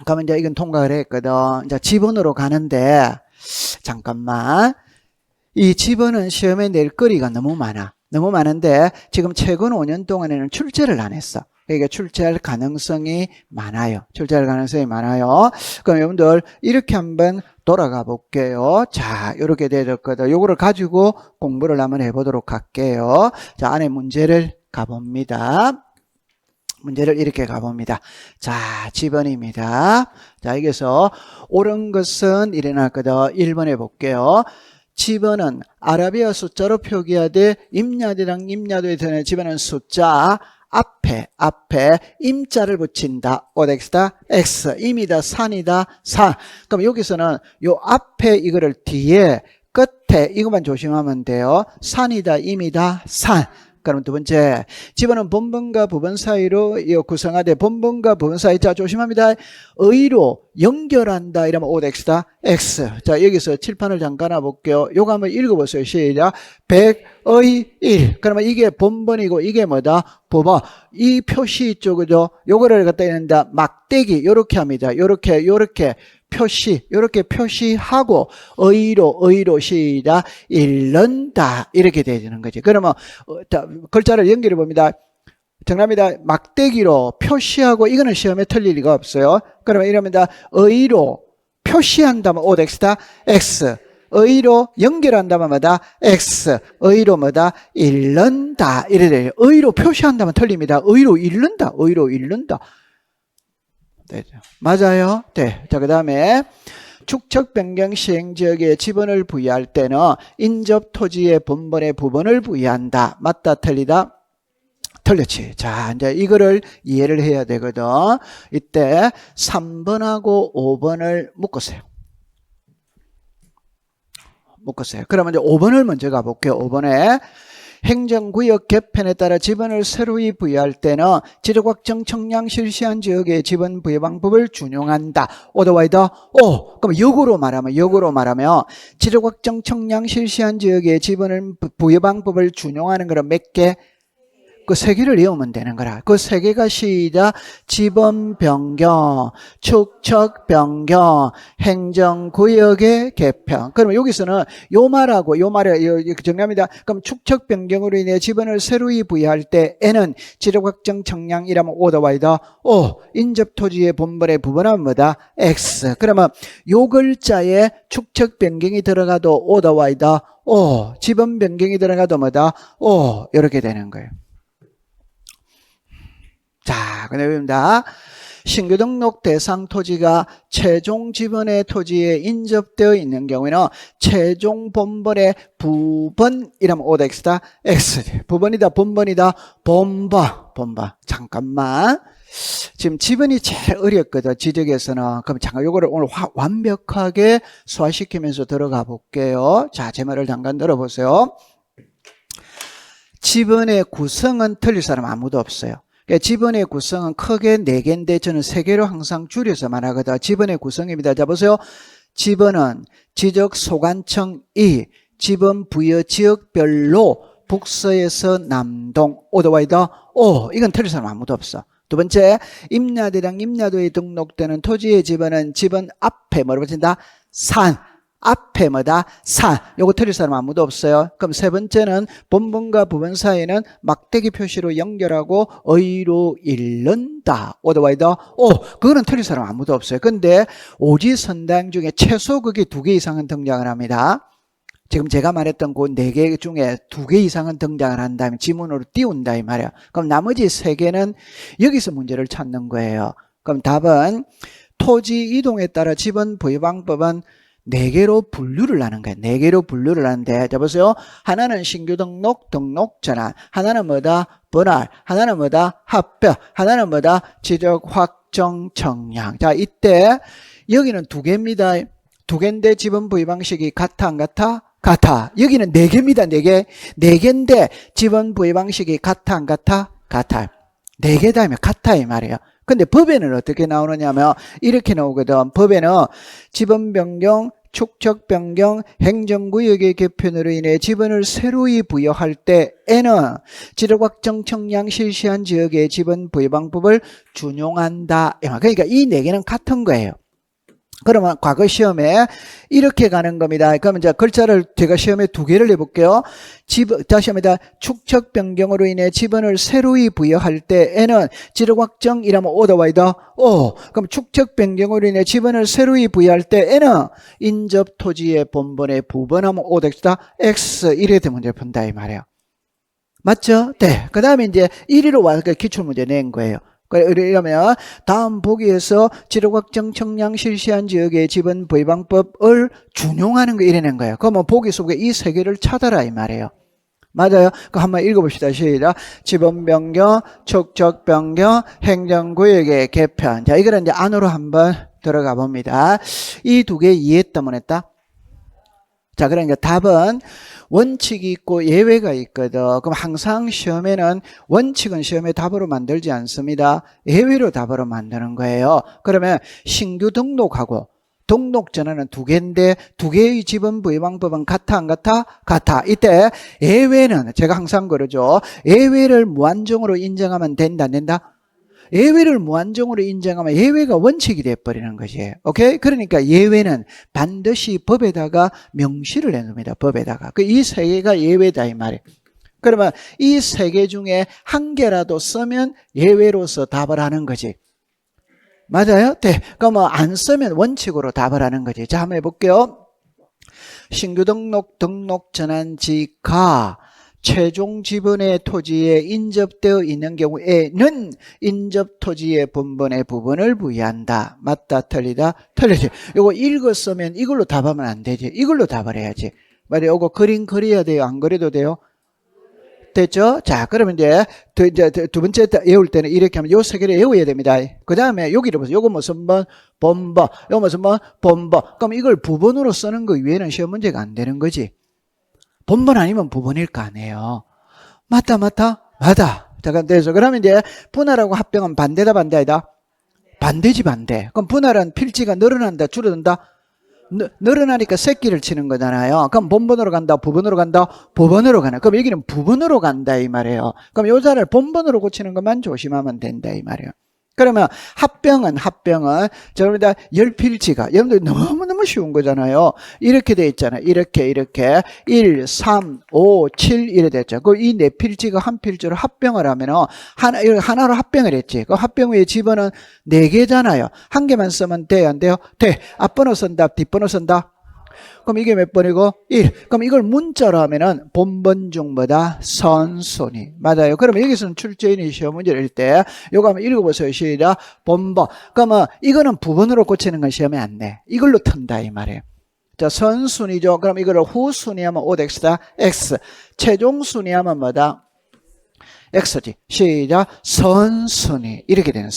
Speaker 1: 그러면 이제 이건 통과를 했거든. 이제 지번으로 가는데, 잠깐만. 이 지번은 시험에 낼 거리가 너무 많아. 너무 많은데, 지금 최근 5년 동안에는 출제를 안 했어. 그러니까 출제할 가능성이 많아요. 출제할 가능성이 많아요. 그럼 여러분들 이렇게 한번 돌아가 볼게요. 자, 이렇게 되었거든. 요거를 가지고 공부를 한번 해보도록 할게요. 자, 안에 문제를 가봅니다. 문제를 이렇게 가봅니다. 자, 지번입니다. 자, 여기서 옳은 것은 이래 나왔거든. 1번 해볼게요. 지번은 아라비아 숫자로 표기하되 임야대랑 임야도에 지번은 숫자 앞에 임자를 붙인다. 오덱스다. X. 임이다. 산이다. 산. 그럼 여기서는 요 앞에 이거를 뒤에 끝에 이것만 조심하면 돼요. 산이다. 임이다. 산. 그럼 두 번째, 지번은 본번과 부번 사이로 구성하되 본번과 부번 사이, 자, 조심합니다. 의로 연결한다. 이러면 OX다. X. 자, 여기서 칠판을 잠깐 볼게요. 요거 한번 읽어보세요. 시작. 100의 1. 그러면 이게 본번이고 이게 뭐다? 부번. 이 표시 있죠. 그죠? 요거를 갖다 읽는다. 막대기. 요렇게 합니다. 요렇게 표시, 이렇게 표시하고 의로 시작 읽는다 이렇게 되는 거지. 그러면 글자를 연결해 봅니다. 정답입니다. 막대기로 표시하고 이거는 시험에 틀릴 리가 없어요. 그러면 이럽니다. 의로 표시한다면 오덱스다 X. 의로 연결한다면 뭐다? X. 의로 뭐다? 읽는다. 이래 돼요. 의로 표시한다면 틀립니다. 의로 읽는다. 의로 읽는다. 네, 맞아요. 네. 자, 그 다음에 축척 변경 시행 지역에 지번을 부여할 때는 인접 토지의 본번에 부번을 부여한다. 맞다, 틀리다? 틀렸지. 자, 이제 이거를 이해를 해야 되거든. 이때 3번하고 5번을 묶으세요. 그러면 이제 5번을 먼저 가볼게요. 5번에 행정구역 개편에 따라 지번을 새로이 부여할 때는 지적확정 청량 실시한 지역의 지번 부여 방법을 준용한다. 오더와이더 오. 그럼 역으로 말하면 지적확정 청량 실시한 지역의 지번을 부여 방법을 준용하는 거는 몇 개? 그 세 개를 외우면 되는 거라. 그 세 개가 시작. 지번 변경, 축척 변경, 행정구역의 개편. 그러면 여기서는 요 말하고 요 말을 정리합니다. 그럼 축척 변경으로 인해 지번을 새로이 부여할 때 N은 지적확정 청량이라면 오더와이더 O. 인접토지의 본번의 부분은 뭐다? X. 그러면 요 글자에 축척 변경이 들어가도 오더와이더 O. 지번 변경이 들어가도 뭐다? O. 이렇게 되는 거예요. 자, 그 다음입니다. 신규 등록 대상 토지가 최종 지번의 토지에 인접되어 있는 경우에는 최종 본번의 부번이라면 오덱스다 X. 부번이다, 본번이다, 본번. 잠깐만. 지금 지번이 제일 어렵거든, 지적에서는. 그럼 잠깐 요거를 오늘 완벽하게 소화시키면서 들어가 볼게요. 자, 제 말을 잠깐 들어보세요. 지번의 구성은 틀릴 사람 아무도 없어요. 지번의 구성은 크게 4개인데 저는 3개로 항상 줄여서 말하거든. 지번의 구성입니다. 자, 보세요. 지번은 지적 소관청이 지번 부여 지역별로 북서에서 남동 오더와이더 오 이건 틀릴 사람 아무도 없어. 두 번째 임야대랑 임야도에 등록되는 토지의 지번은 지번 앞에 뭐를 붙인다? 산 앞에 뭐다? 산. 요거 틀릴 사람 아무도 없어요. 그럼 세 번째는 본번과 부번 사이에는 막대기 표시로 연결하고 의로 잃는다. 오더와이더 그거는 틀릴 사람 아무도 없어요. 근데 오지선당 중에 최소 그게 2개 이상은 등장을 합니다. 지금 제가 말했던 그 4개 중에 2개 이상은 등장을 한다면 지문으로 띄운다 이 말이에요. 그럼 나머지 3개는 여기서 문제를 찾는 거예요. 그럼 답은 토지 이동에 따라 지번 부여 방법은 4개로 분류를 하는 거예요. 4개로 분류를 하는데 자 보세요. 하나는 신규 등록, 등록 전환. 하나는 뭐다? 분할. 하나는 뭐다? 합병. 하나는 뭐다? 지적 확정 청량. 자 이때 여기는 2개입니다. 2개인데 지번 부여 방식이 같아 안 같아? 같아. 여기는 4개입니다. 4개. 4개인데 지번 부여 방식이 같아 안 같아? 같아. 4개다 하면 같아 이 말이에요. 근데 법에는 어떻게 나오느냐면 이렇게 나오거든. 법에는 지번 변경, 축척 변경, 행정구역의 개편으로 인해 지번을 새로이 부여할 때에는 지적 확정 청량 실시한 지역의 지번 부여 방법을 준용한다. 그러니까 이 4개는 같은 거예요. 그러면 과거 시험에 이렇게 가는 겁니다. 그러면 이제 글자를 제가 시험에 2개를 내볼게요. 다시 합니다. 축척 변경으로 인해 지번을 새로이 부여할 때에는 지적 확정이라면 오더와이더 그럼 축척 변경으로 인해 지번을 새로이 부여할 때에는 인접 토지의 본번의 부번하면 오더다 X 이래 되 문제를 푼다 이 말이에요. 맞죠? 네. 그 다음에 이제 1위로 와서 기출문제 낸 거예요. 그러면 다음 보기에서 지적 확정 청량 실시한 지역의 지번 부여 방법을 준용하는 거 이래낸 거예요. 그러면 보기 속에 이 3개를 찾아라 이 말이에요. 맞아요? 그럼 한번 읽어봅시다. 시작. 지번 변경, 축척 변경, 행정구역의 개편. 자, 이거는 이제 안으로 한번 들어가 봅니다. 이 2개 이해했다면 했다? 자, 그러니까 답은 원칙이 있고 예외가 있거든. 그럼 항상 시험에는 원칙은 시험에 답으로 만들지 않습니다. 예외로 답으로 만드는 거예요. 그러면 신규 등록하고 등록 전환은 2개인데 2개의 지번 부여 방법은 같아 안 같아? 같아. 이때 예외는 제가 항상 그러죠. 예외를 무한정으로 인정하면 된다 안 된다? 예외를 무한정으로 인정하면 예외가 원칙이 돼버리는 것이에요. 오케이? 그러니까 예외는 반드시 법에다가 명시를 해놓습니다. 법에다가. 이 3개가 예외다 이 말이에요. 그러면 이 3개 중에 1개라도 쓰면 예외로서 답을 하는 거지. 맞아요? 네. 그러면 안 쓰면 원칙으로 답을 하는 거지. 자, 한번 해볼게요. 신규 등록 전환지가 최종 지번의 토지에 인접되어 있는 경우에는 인접 토지의 본번의 부분을 부여한다. 맞다, 틀리다, 틀리지. 이거 읽었으면 이걸로 답하면 안 되지. 이걸로 답을 해야지. 말이야, 이거 그림 그려야 돼요? 안 그려도 돼요? 됐죠? 자, 그러면 이제 두 번째 외울 때는 이렇게 하면 요 3개를 외워야 됩니다. 그 다음에 여기를 보세요. 요거 무슨 번? 본번. 요거 무슨 번? 본번. 그럼 이걸 부번으로 쓰는 거 위에는 시험 문제가 안 되는 거지. 본번 아니면 부번일 거 아니에요. 맞다. 잠깐 돼서 그러면 이제 분할하고 합병은 반대다 반대이다? 반대지 반대. 그럼 분할은 필지가 늘어난다 줄어든다? 늘어나니까 새끼를 치는 거잖아요. 그럼 본번으로 간다 부번으로 간다? 부번으로 가네. 그럼 여기는 부번으로 간다 이 말이에요. 그럼 요 자를 본번으로 고치는 것만 조심하면 된다 이 말이에요. 그러면 합병은 저입니다. 열필지가 여러분들 너무너무 쉬운 거잖아요. 이렇게 돼 있잖아요. 이렇게 1, 3, 5, 7 이래 됐죠. 그 이 4필지가 한 필지로 합병을 하면은 하나로 합병을 했지. 그 합병 후에 집어는 4개잖아요. 한 개만 쓰면 돼요, 안 돼요? 돼. 앞번호 쓴다, 뒷번호 쓴다. 그럼 이게 몇 번이고? 1. 그럼 이걸 문자로 하면은 본번 중보다 선순위. 맞아요. 그러면 여기서는 출제인이 시험 문제를 낼 때, 요거 한번 읽어보세요. 시작. 본번. 그러면 이거는 부번으로 고치는 건 시험에 안 내. 이걸로 턴다, 이 말이에요. 자, 선순위죠. 그럼 이거를 후순위 하면 OX다. X. 최종순위 하면 뭐다? X지. 시작. 선순위. 이렇게 되는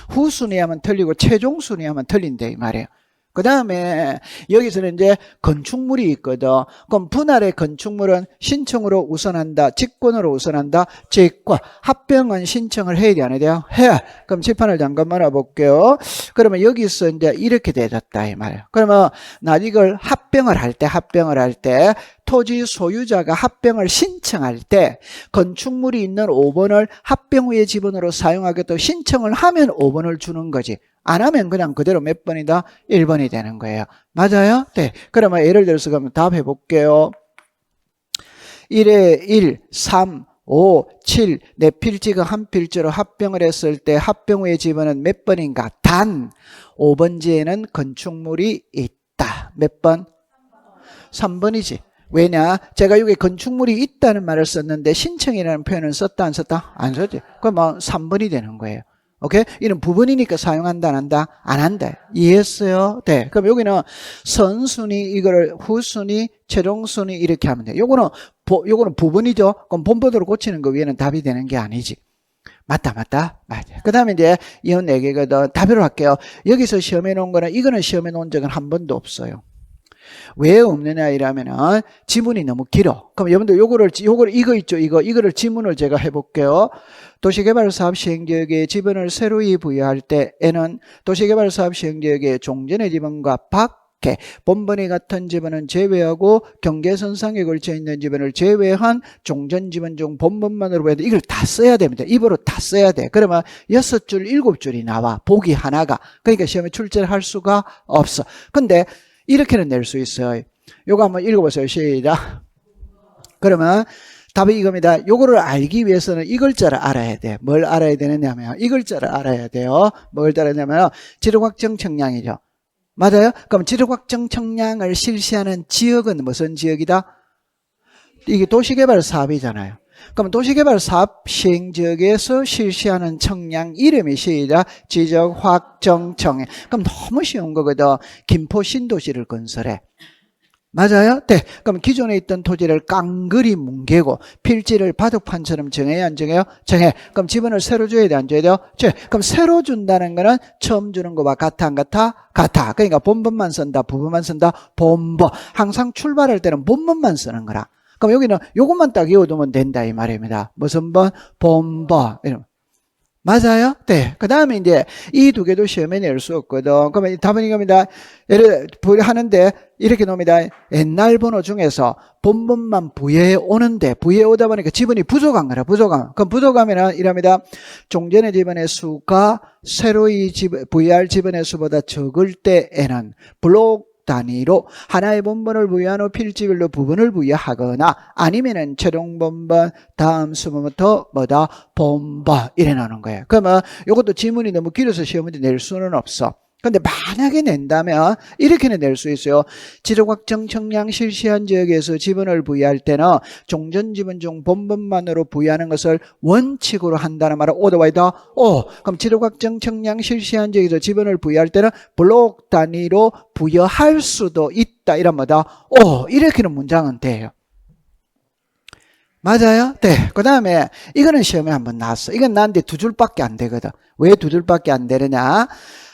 Speaker 1: 후순위 하면 틀리고 최종순위 하면 틀린다, 이 말이에요. 그 다음에 여기서는 이제 건축물이 있거든. 그럼 분할의 건축물은 신청으로 우선한다. 직권으로 우선한다. 직권. 합병은 신청을 해야 돼, 안 해야 돼요? 해. 그럼 칠판을 잠깐만 알아볼게요. 그러면 여기서 이제 이렇게 되졌다 이 말이에요. 그러면 나 이걸 합병을 할 때 토지 소유자가 합병을 신청할 때 건축물이 있는 5번을 합병 후의 지분으로 사용하겠다고 신청을 하면 5번을 주는 거지. 안 하면 그냥 그대로 몇 번이다? 1번이 되는 거예요. 맞아요? 네. 그러면 예를 들어서 그러면 답해 볼게요. 1에 1, 3, 5, 7, 네 필지가 한 필지로 합병을 했을 때 합병 후의 지분은 몇 번인가? 단 5번지에는 건축물이 있다. 몇 번? 3번이지. 왜냐? 제가 여기 건축물이 있다는 말을 썼는데 신청이라는 표현을 썼다 안 썼다? 안 썼지. 그럼 뭐 3번이 되는 거예요. 오케이? 이는 부분이니까 사용한다 안 한다? 안 한다. 이해했어요? 네. 그럼 여기는 선순위 이거를 후순위, 최종순위 이렇게 하면 돼. 요거는 부분이죠. 그럼 본보도로 고치는 거 위에는 답이 되는 게 아니지. 맞다. 그 다음에 이제 이혼 4개거든. 답으로 할게요. 여기서 시험해 놓은 거는 이거는 시험해 놓은 적은 한 번도 없어요. 왜 없느냐 이러면은 지문이 너무 길어. 그럼 여러분들 요거를 이거 있죠. 이거를 지문을 제가 해볼게요. 도시개발사업 시행지역에 지분을 새로이 부여할 때에는 도시개발사업 시행지역의 종전의 지분과 밖에 본번이 같은 지분은 제외하고 경계선상에 걸쳐 있는 지분을 제외한 종전 지분 중 본번만으로 보여도 이걸 다 써야 됩니다. 입으로 다 써야 돼. 그러면 6줄, 7줄이 나와. 보기 하나가. 그러니까 시험에 출제를 할 수가 없어. 근데 이렇게는 낼 수 있어요. 요거 한번 읽어보세요. 시작. 그러면 답이 이겁니다. 요거를 알기 위해서는 이 글자를 알아야 돼. 뭘 알아야 되느냐면 이 글자를 알아야 돼요. 뭘 알아야냐면 지력확정 청량이죠. 맞아요? 그럼 지력확정 청량을 실시하는 지역은 무슨 지역이다? 이게 도시개발 사업이잖아요. 그럼 도시개발 사업 시행지역에서 실시하는 청량 이름이 시작 지적확정청해. 그럼 너무 쉬운 거거든. 김포 신도시를 건설해. 맞아요? 네. 그럼 기존에 있던 토지를 깡그리 뭉개고 필지를 바둑판처럼 정해야 안 정해요? 정해. 그럼 지분을 새로 줘야 돼? 안 줘야 돼요? 줘. 그럼 새로 준다는 거는 처음 주는 거와 같아 안 같아? 같아. 그러니까 본번만 쓴다 부분만 쓴다 본번. 항상 출발할 때는 본번만 쓰는 거라. 그럼 여기는 요것만 딱 외워두면 된다 이 말입니다. 무슨 번? 본번. 맞아요? 네. 그 다음에 이제 이 두 개도 시험에 낼 수 없거든. 그러면 답은 이겁니다. 예를 하는데 이렇게 놓습니다. 옛날 번호 중에서 본번만 부여해 오는데 부여해 오다 보니까 지분이 부족한 거라. 부족함. 그럼 부족하면은 이랍니다. 종전의 지분의 수가 새로이 부여할 지분의 수보다 적을 때에는 블록 단위로 하나의 본번을 부여한 후 필지별로 부분을 부여하거나 아니면은 최종 본번 다음 수부터 뭐다 본번 이래 나오는 거예요. 그러면 이것도 지문이 너무 길어서 시험 문제 낼 수는 없어. 근데 만약에 낸다면 이렇게는 낼 수 있어요. 지적확정 청량 실시한 지역에서 지분을 부여할 때는 종전 지분 중 본번만으로 부여하는 것을 원칙으로 한다는 말은 오더와이다. 그럼 지적확정 청량 실시한 지역에서 지분을 부여할 때는 블록 단위로 부여할 수도 있다. 이런 뭐다. 이렇게는 문장은 돼요. 맞아요? 네. 그 다음에 이거는 시험에 한번 나왔어. 이건 나한테 2줄밖에 안 되거든. 왜 2줄밖에 안 되느냐?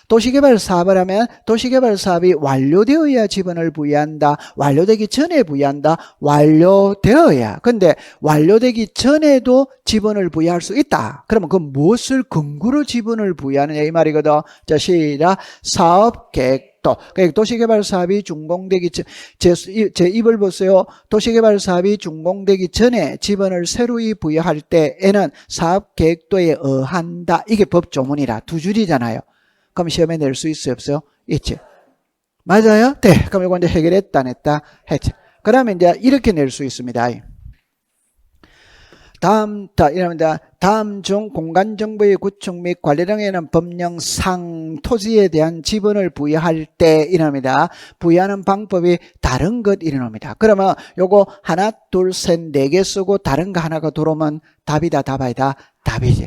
Speaker 1: 도시개발 사업을 하면 도시개발 사업이 완료되어야 지분을 부여한다. 완료되기 전에 부여한다. 완료되어야. 근데 완료되기 전에도 지분을 부여할 수 있다. 그러면 그 무엇을 근거로 지분을 부여하느냐 이 말이거든. 자, 시작. 사업 계획도. 그러니까 도시개발 사업이 준공되기 전, 제 입을 보세요. 도시개발 사업이 준공되기 전에 지분을 새로이 부여할 때에는 사업 계획도에 의한다. 이게 법조문이라 2줄이잖아요. 그럼 시험에 낼 수 있어요? 없어요? 있지. 맞아요? 네. 그럼 이거 이제 해결했다, 안 했다? 했지. 그 다음에 이제 이렇게 낼 수 있습니다. 이랍니다. 다음 중 공간정보의 구축 및 관리 등에는 법령상 토지에 대한 지분을 부여할 때 이랍니다. 부여하는 방법이 다른 것 이랍니다. 그러면 요거 하나, 둘, 셋, 4개 쓰고 다른 거 하나가 들어오면 답이다, 답이다, 답이지.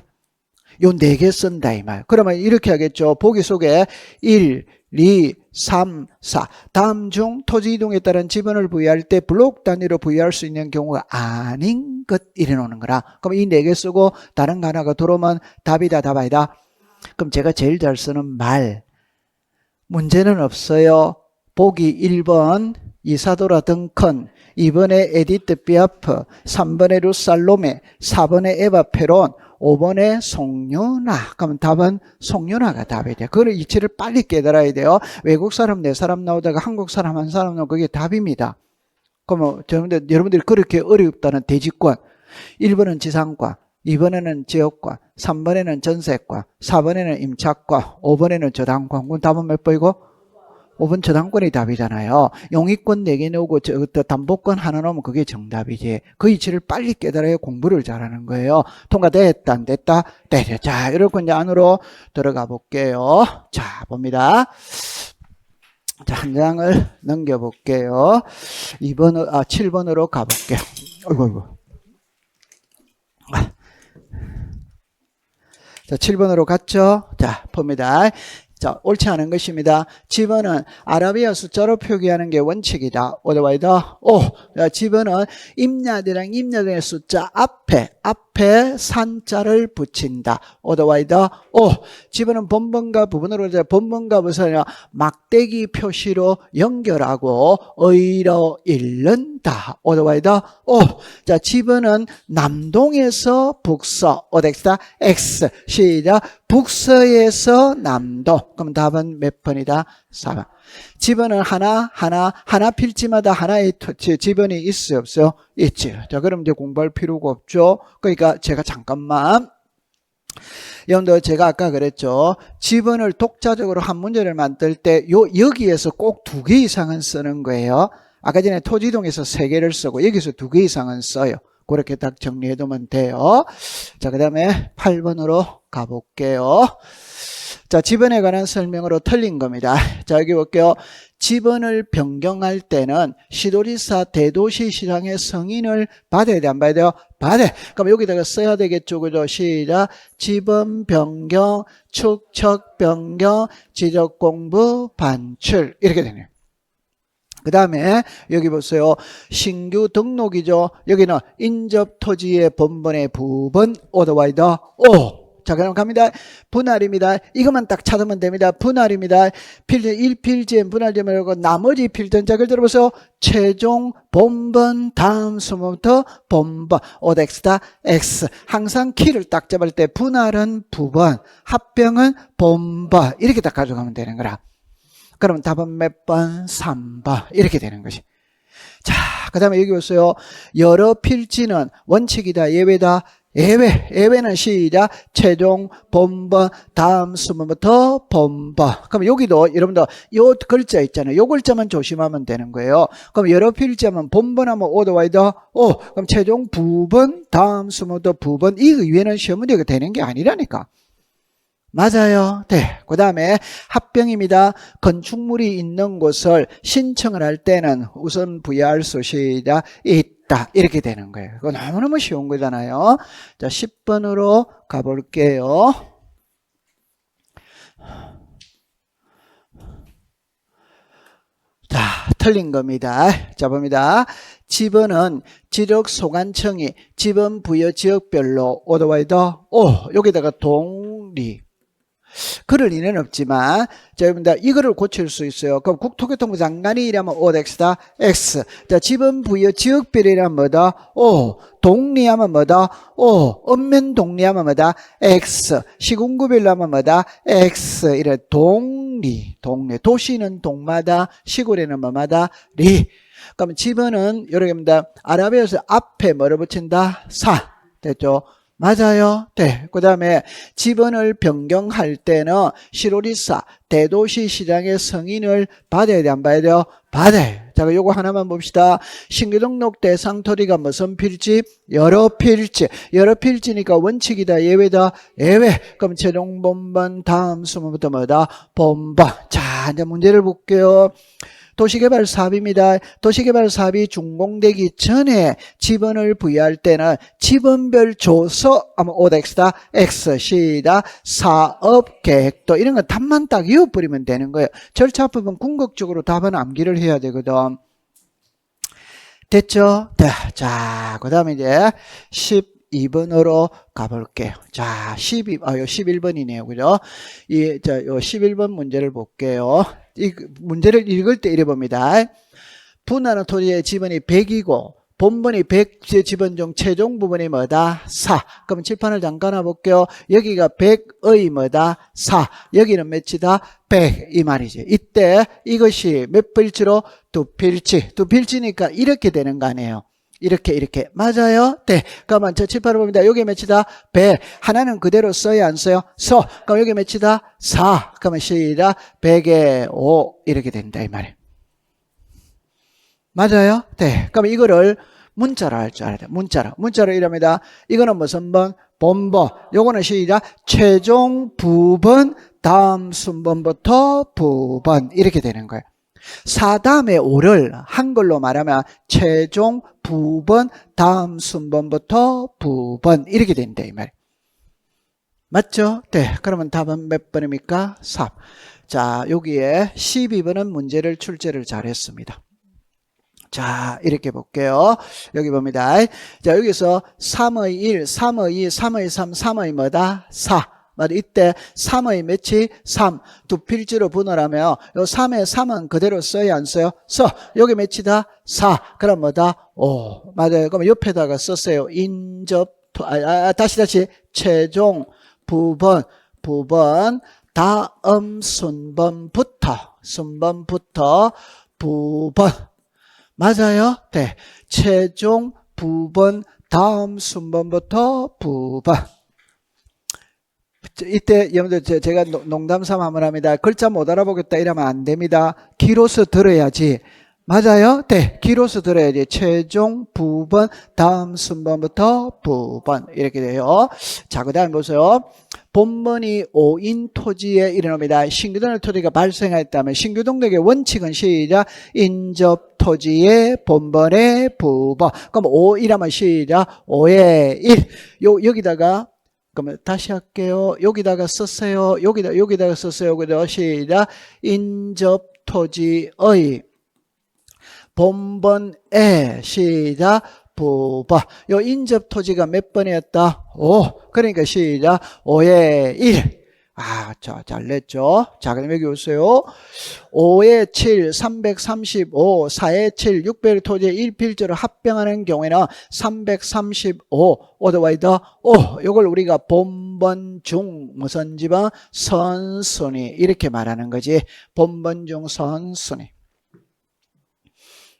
Speaker 1: 요 4개 쓴다 이 말. 그러면 이렇게 하겠죠. 보기 속에 1, 2, 3, 4 다음 중 토지 이동에 따른 지분을 부여할 때 블록 단위로 부여할 수 있는 경우가 아닌 것 이래 놓는 거라. 그럼 이 4개 쓰고 다른 거 하나가 들어오면 답이다, 답이다. 그럼 제가 제일 잘 쓰는 말 문제는 없어요. 보기 1번 이사도라 덩컨, 2번에 에디트 피아프, 3번에 루살로메, 4번에 에바 페론, 5번에 송윤아. 그러면 답은 송윤아가 답이 돼요. 그걸 이치를 빨리 깨달아야 돼요. 외국 사람 4사람 나오다가 한국 사람 1사람 나오면 그게 답입니다. 그러면 여러분들이 그렇게 어렵다는 대지권, 1번은 지상과, 2번에는 지역과, 3번에는 전세과, 4번에는 임차과, 5번에는 저당권. 그럼 답은 몇 번이고? 5번 저당권이 답이잖아요. 용의권 4개 나오고 담보권 하나 넣으면 그게 정답이지. 그 이치를 빨리 깨달아야 공부를 잘하는 거예요. 통과됐다 안 됐다? 됐다. 자, 이렇게 이제 안으로 들어가 볼게요. 자, 봅니다. 자, 한 장을 넘겨볼게요. 7번으로 가볼게요. 어이구. 자, 7번으로 갔죠? 자, 봅니다. 자, 옳지 않은 것입니다. 집어는 아라비아 숫자로 표기하는 게 원칙이다. 어더와이더 집어는 임야대랑 임야대의 숫자 앞에 산자를 붙인다. 어더와이더 집어는 본번과 부분으로 본번과 부분을 막대기 표시로 연결하고 의로 읽는다. 어더와이더 자, 집어는 남동에서 북서 어덱스다 X 시작 북서에서 남도. 그럼 답은 몇 번이다? 4번. 집어는 하나 필지마다 하나의 집어이 있어요? 없어요? 있죠. 자, 그럼 이제 공부할 필요가 없죠. 그러니까 제가 잠깐만. 여러분들 제가 아까 그랬죠. 집어를 독자적으로 한 문제를 만들 때 여기에서 꼭 2개 이상은 쓰는 거예요. 아까 전에 토지동에서 3개를 쓰고 여기서 2개 이상은 써요. 그렇게 딱 정리해두면 돼요. 자, 그 다음에 8번으로 가볼게요. 자, 지번에 관한 설명으로 틀린 겁니다. 자, 여기 볼게요. 지번을 변경할 때는 시도지사 대도시 시장의 승인을 받아야 돼, 안 받아야 돼요? 받아. 그럼 여기다가 써야 되겠죠, 그죠? 시작. 지번 변경, 축척 변경, 지적 공부 반출. 이렇게 되네요. 그 다음에 여기 보세요. 신규 등록이죠. 여기는 인접 토지의 본번의 부분 어더와이더 자, 그럼 갑니다. 분할입니다. 이것만 딱 찾으면 됩니다. 분할입니다. 필지 1필지엔 분할되면 나머지 필지는 자, 그걸 들어보세요. 최종 본번 다음 수부터 본번 오덱스다 X. 항상 키를 딱 잡을 때 분할은 부번, 합병은 본번 이렇게 딱 가져가면 되는 거라. 그러면 답은 몇 번? 3번 이렇게 되는 것이. 자, 그 다음에 여기 보세요. 여러 필지는 원칙이다 예외다. 예외는 시작 최종 본번 다음 수문부터 본번. 그럼 여기도 여러분들 요 글자 있잖아요. 요 글자만 조심하면 되는 거예요. 그럼 여러 필지하면 본번하면 오더와이더 그럼 최종 부번 다음 수문부터 부번. 이 위에는 시험 문제가 되는 게 아니라니까. 맞아요. 네. 그 다음에 합병입니다. 건축물이 있는 곳을 신청을 할 때는 우선 부여할 수시가 있다. 이렇게 되는 거예요. 이거 너무너무 쉬운 거잖아요. 자, 10번으로 가볼게요. 자, 틀린 겁니다. 자, 봅니다. 지번은 지적소관청이 지번 부여 지역별로 오더와이더 여기다가 동리 그럴 리는 없지만 자, 여러분들 이거를 고칠 수 있어요. 그럼 국토교통부 장관이 이라면 오덱스다 X. 자, 지번 부여 지역별이라면 뭐다? 동리하면 뭐다? 읍면 동리하면 뭐다? X. 시군구별로 하면 뭐다? X. 이래 동리. 도시는 동마다, 시골에는 뭐마다? 리. 그럼 지번은 여러분들 아랍에서 앞에 뭐를 붙인다? 사. 됐죠? 맞아요. 네. 그 다음에 지번을 변경할 때는 시로리사 대도시 시장의 승인을 받아야 돼, 안 받아야 돼요? 받아요. 자, 요거 하나만 봅시다. 신규 등록 대상 토지가 무슨 필지? 여러 필지. 여러 필지니까 원칙이다, 예외다? 예외. 그럼 최종 본번 다음 수문부터 뭐다? 본번. 자, 이제 문제를 볼게요. 도시개발 사업입니다. 도시개발 사업이 준공되기 전에 지번을 부여할 때는 지번별 조서 아마 오덱스다 X 시다 사업계획도 이런 거 답만 딱 이어버리면 되는 거예요. 절차 부분 궁극적으로 답은 암기를 해야 되거든. 됐죠? 네. 자, 그 다음에 이제 12번으로 가볼게요. 자, 11번이네요. 그죠? 요 11번 문제를 볼게요. 이 문제를 읽을 때 이래 봅니다. 분할한 토지의 지분이 100이고 본분이 100의 지분 중 최종 부분이 뭐다? 4. 그럼 칠판을 잠깐 놔볼게요. 여기가 100의 뭐다? 4. 여기는 몇이다? 100. 이 말이지. 이때 이것이 몇 필지로? 두 필지. 두 필지니까 이렇게 되는 거 아니에요. 이렇게 맞아요? 네. 그러면 저 칠판을 봅니다. 여기 몇이다? 100. 하나는 그대로 써야 안 써요? 써. 그럼 여기 몇이다? 4. 그러면 시작. 100에 5 이렇게 된다 이 말이에요. 맞아요? 네. 그럼 이거를 문자로 할 줄 알아야 돼. 문자로 이럽니다. 이거는 무슨 번? 본번. 요거는 시작. 최종 부분 다음 순번부터 부분 이렇게 되는 거예요. 4 다음에 5를 한글로 말하면 최종 부분 다음 순번부터 부분 이렇게 된다 이 말이에요. 맞죠? 네. 그러면 답은 몇 번입니까? 3. 자, 여기에 12번은 문제를 출제를 잘했습니다. 자, 이렇게 볼게요. 여기 봅니다. 자, 여기서 3의 1, 3의 2, 3의 3, 3의 뭐다? 4. 맞아. 이때 3의 몇이? 3. 두 필지로 분할하면 요 3의 3은 그대로 써야 안 써요? 써. 여기 몇이다? 4. 그럼 뭐다? 5. 맞아요. 그럼 옆에다가 썼어요. 인접, 다시. 최종, 부분, 다음 순번부터, 부분. 맞아요? 네. 최종 부분 다음 순번부터 부분. 이때 여러분들 제가 농담 삼아 한번 합니다. 글자 못 알아보겠다 이러면 안 됩니다. 귀로서 들어야지. 맞아요? 네. 귀로서 들어야지. 최종 부분 다음 순번부터 부분 이렇게 돼요. 자, 그 다음에 보세요. 본번이 5인 토지에 이르노니다. 신규동 토지가 발생했다면 신규동력의 원칙은 시작. 인접 토지의 본번의 부분. 그럼 5이라면 시작. 5의 1. 여기다가 그러면 다시 할게요. 여기다가 썼어요. 여기다가 썼어요. 여기다가 시작. 인접 토지의 본번의 시작. 부분. 요 인접 토지가 몇 번이었다? 5. 그러니까 시작. 5의 1. 아, 자, 잘 냈죠? 자, 그럼 여기 오세요. 5의 7, 335, 4의 7, 600 토지의 1필지로 합병하는 경우에는 335, 어드와이더 5. 요걸 우리가 본번 중 무슨 지번? 선순위. 이렇게 말하는 거지. 본번 중 선순위.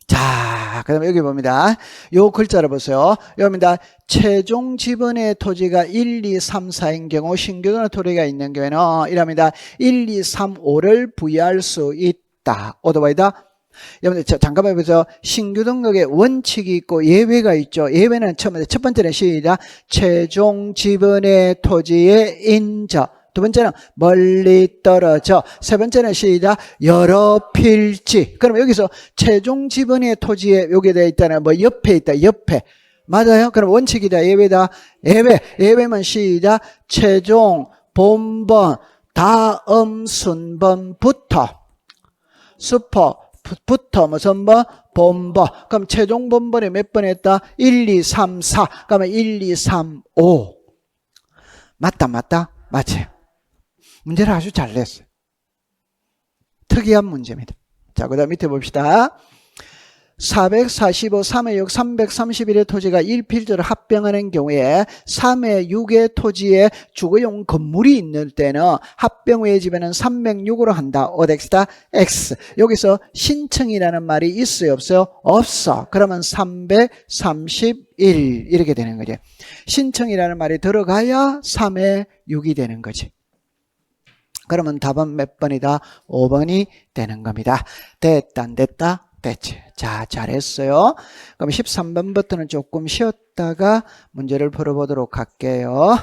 Speaker 1: 자, 그 다음에 여기 봅니다. 요 글자를 보세요. 여기입니다. 최종 지분의 토지가 1, 2, 3, 4인 경우 신규동의 토지가 있는 경우에는 이랍니다. 1, 2, 3, 5를 부여할 수 있다. 어드바이다. 여러분들 잠깐만 보세요. 신규등록에 원칙이 있고 예외가 있죠. 예외는 첫 번째는 시작. 최종 지분의 토지의 인접. 두 번째는 멀리 떨어져. 세 번째는 시작. 여러 필지. 그럼 여기서 최종 지분의 토지에 여기에 되어 있다는 뭐 옆에 있다. 옆에. 맞아요? 그럼 원칙이다. 예외다. 예외면 시작. 최종 본번 다음 순번부터 부터 무슨 번? 본번. 그럼 최종 본번에 몇 번 했다? 1, 2, 3, 4. 그러면 1, 2, 3, 5. 맞다. 맞지? 문제를 아주 잘 냈어요. 특이한 문제입니다. 자, 그 다음 밑에 봅시다. 445, 3의 6, 331의 토지가 1필지로 합병하는 경우에 3의 6의 토지에 주거용 건물이 있는 때는 합병 후의 지배는 306으로 한다. 어덱스다 X. 여기서 신청이라는 말이 있어요? 없어요? 없어. 그러면 331 이렇게 되는 거죠. 신청이라는 말이 들어가야 3의 6이 되는 거지. 그러면 답은 몇 번이다? 5번이 되는 겁니다. 됐다 안 됐다? 됐지. 자, 잘했어요. 그럼 13번부터는 조금 쉬었다가 문제를 풀어보도록 할게요.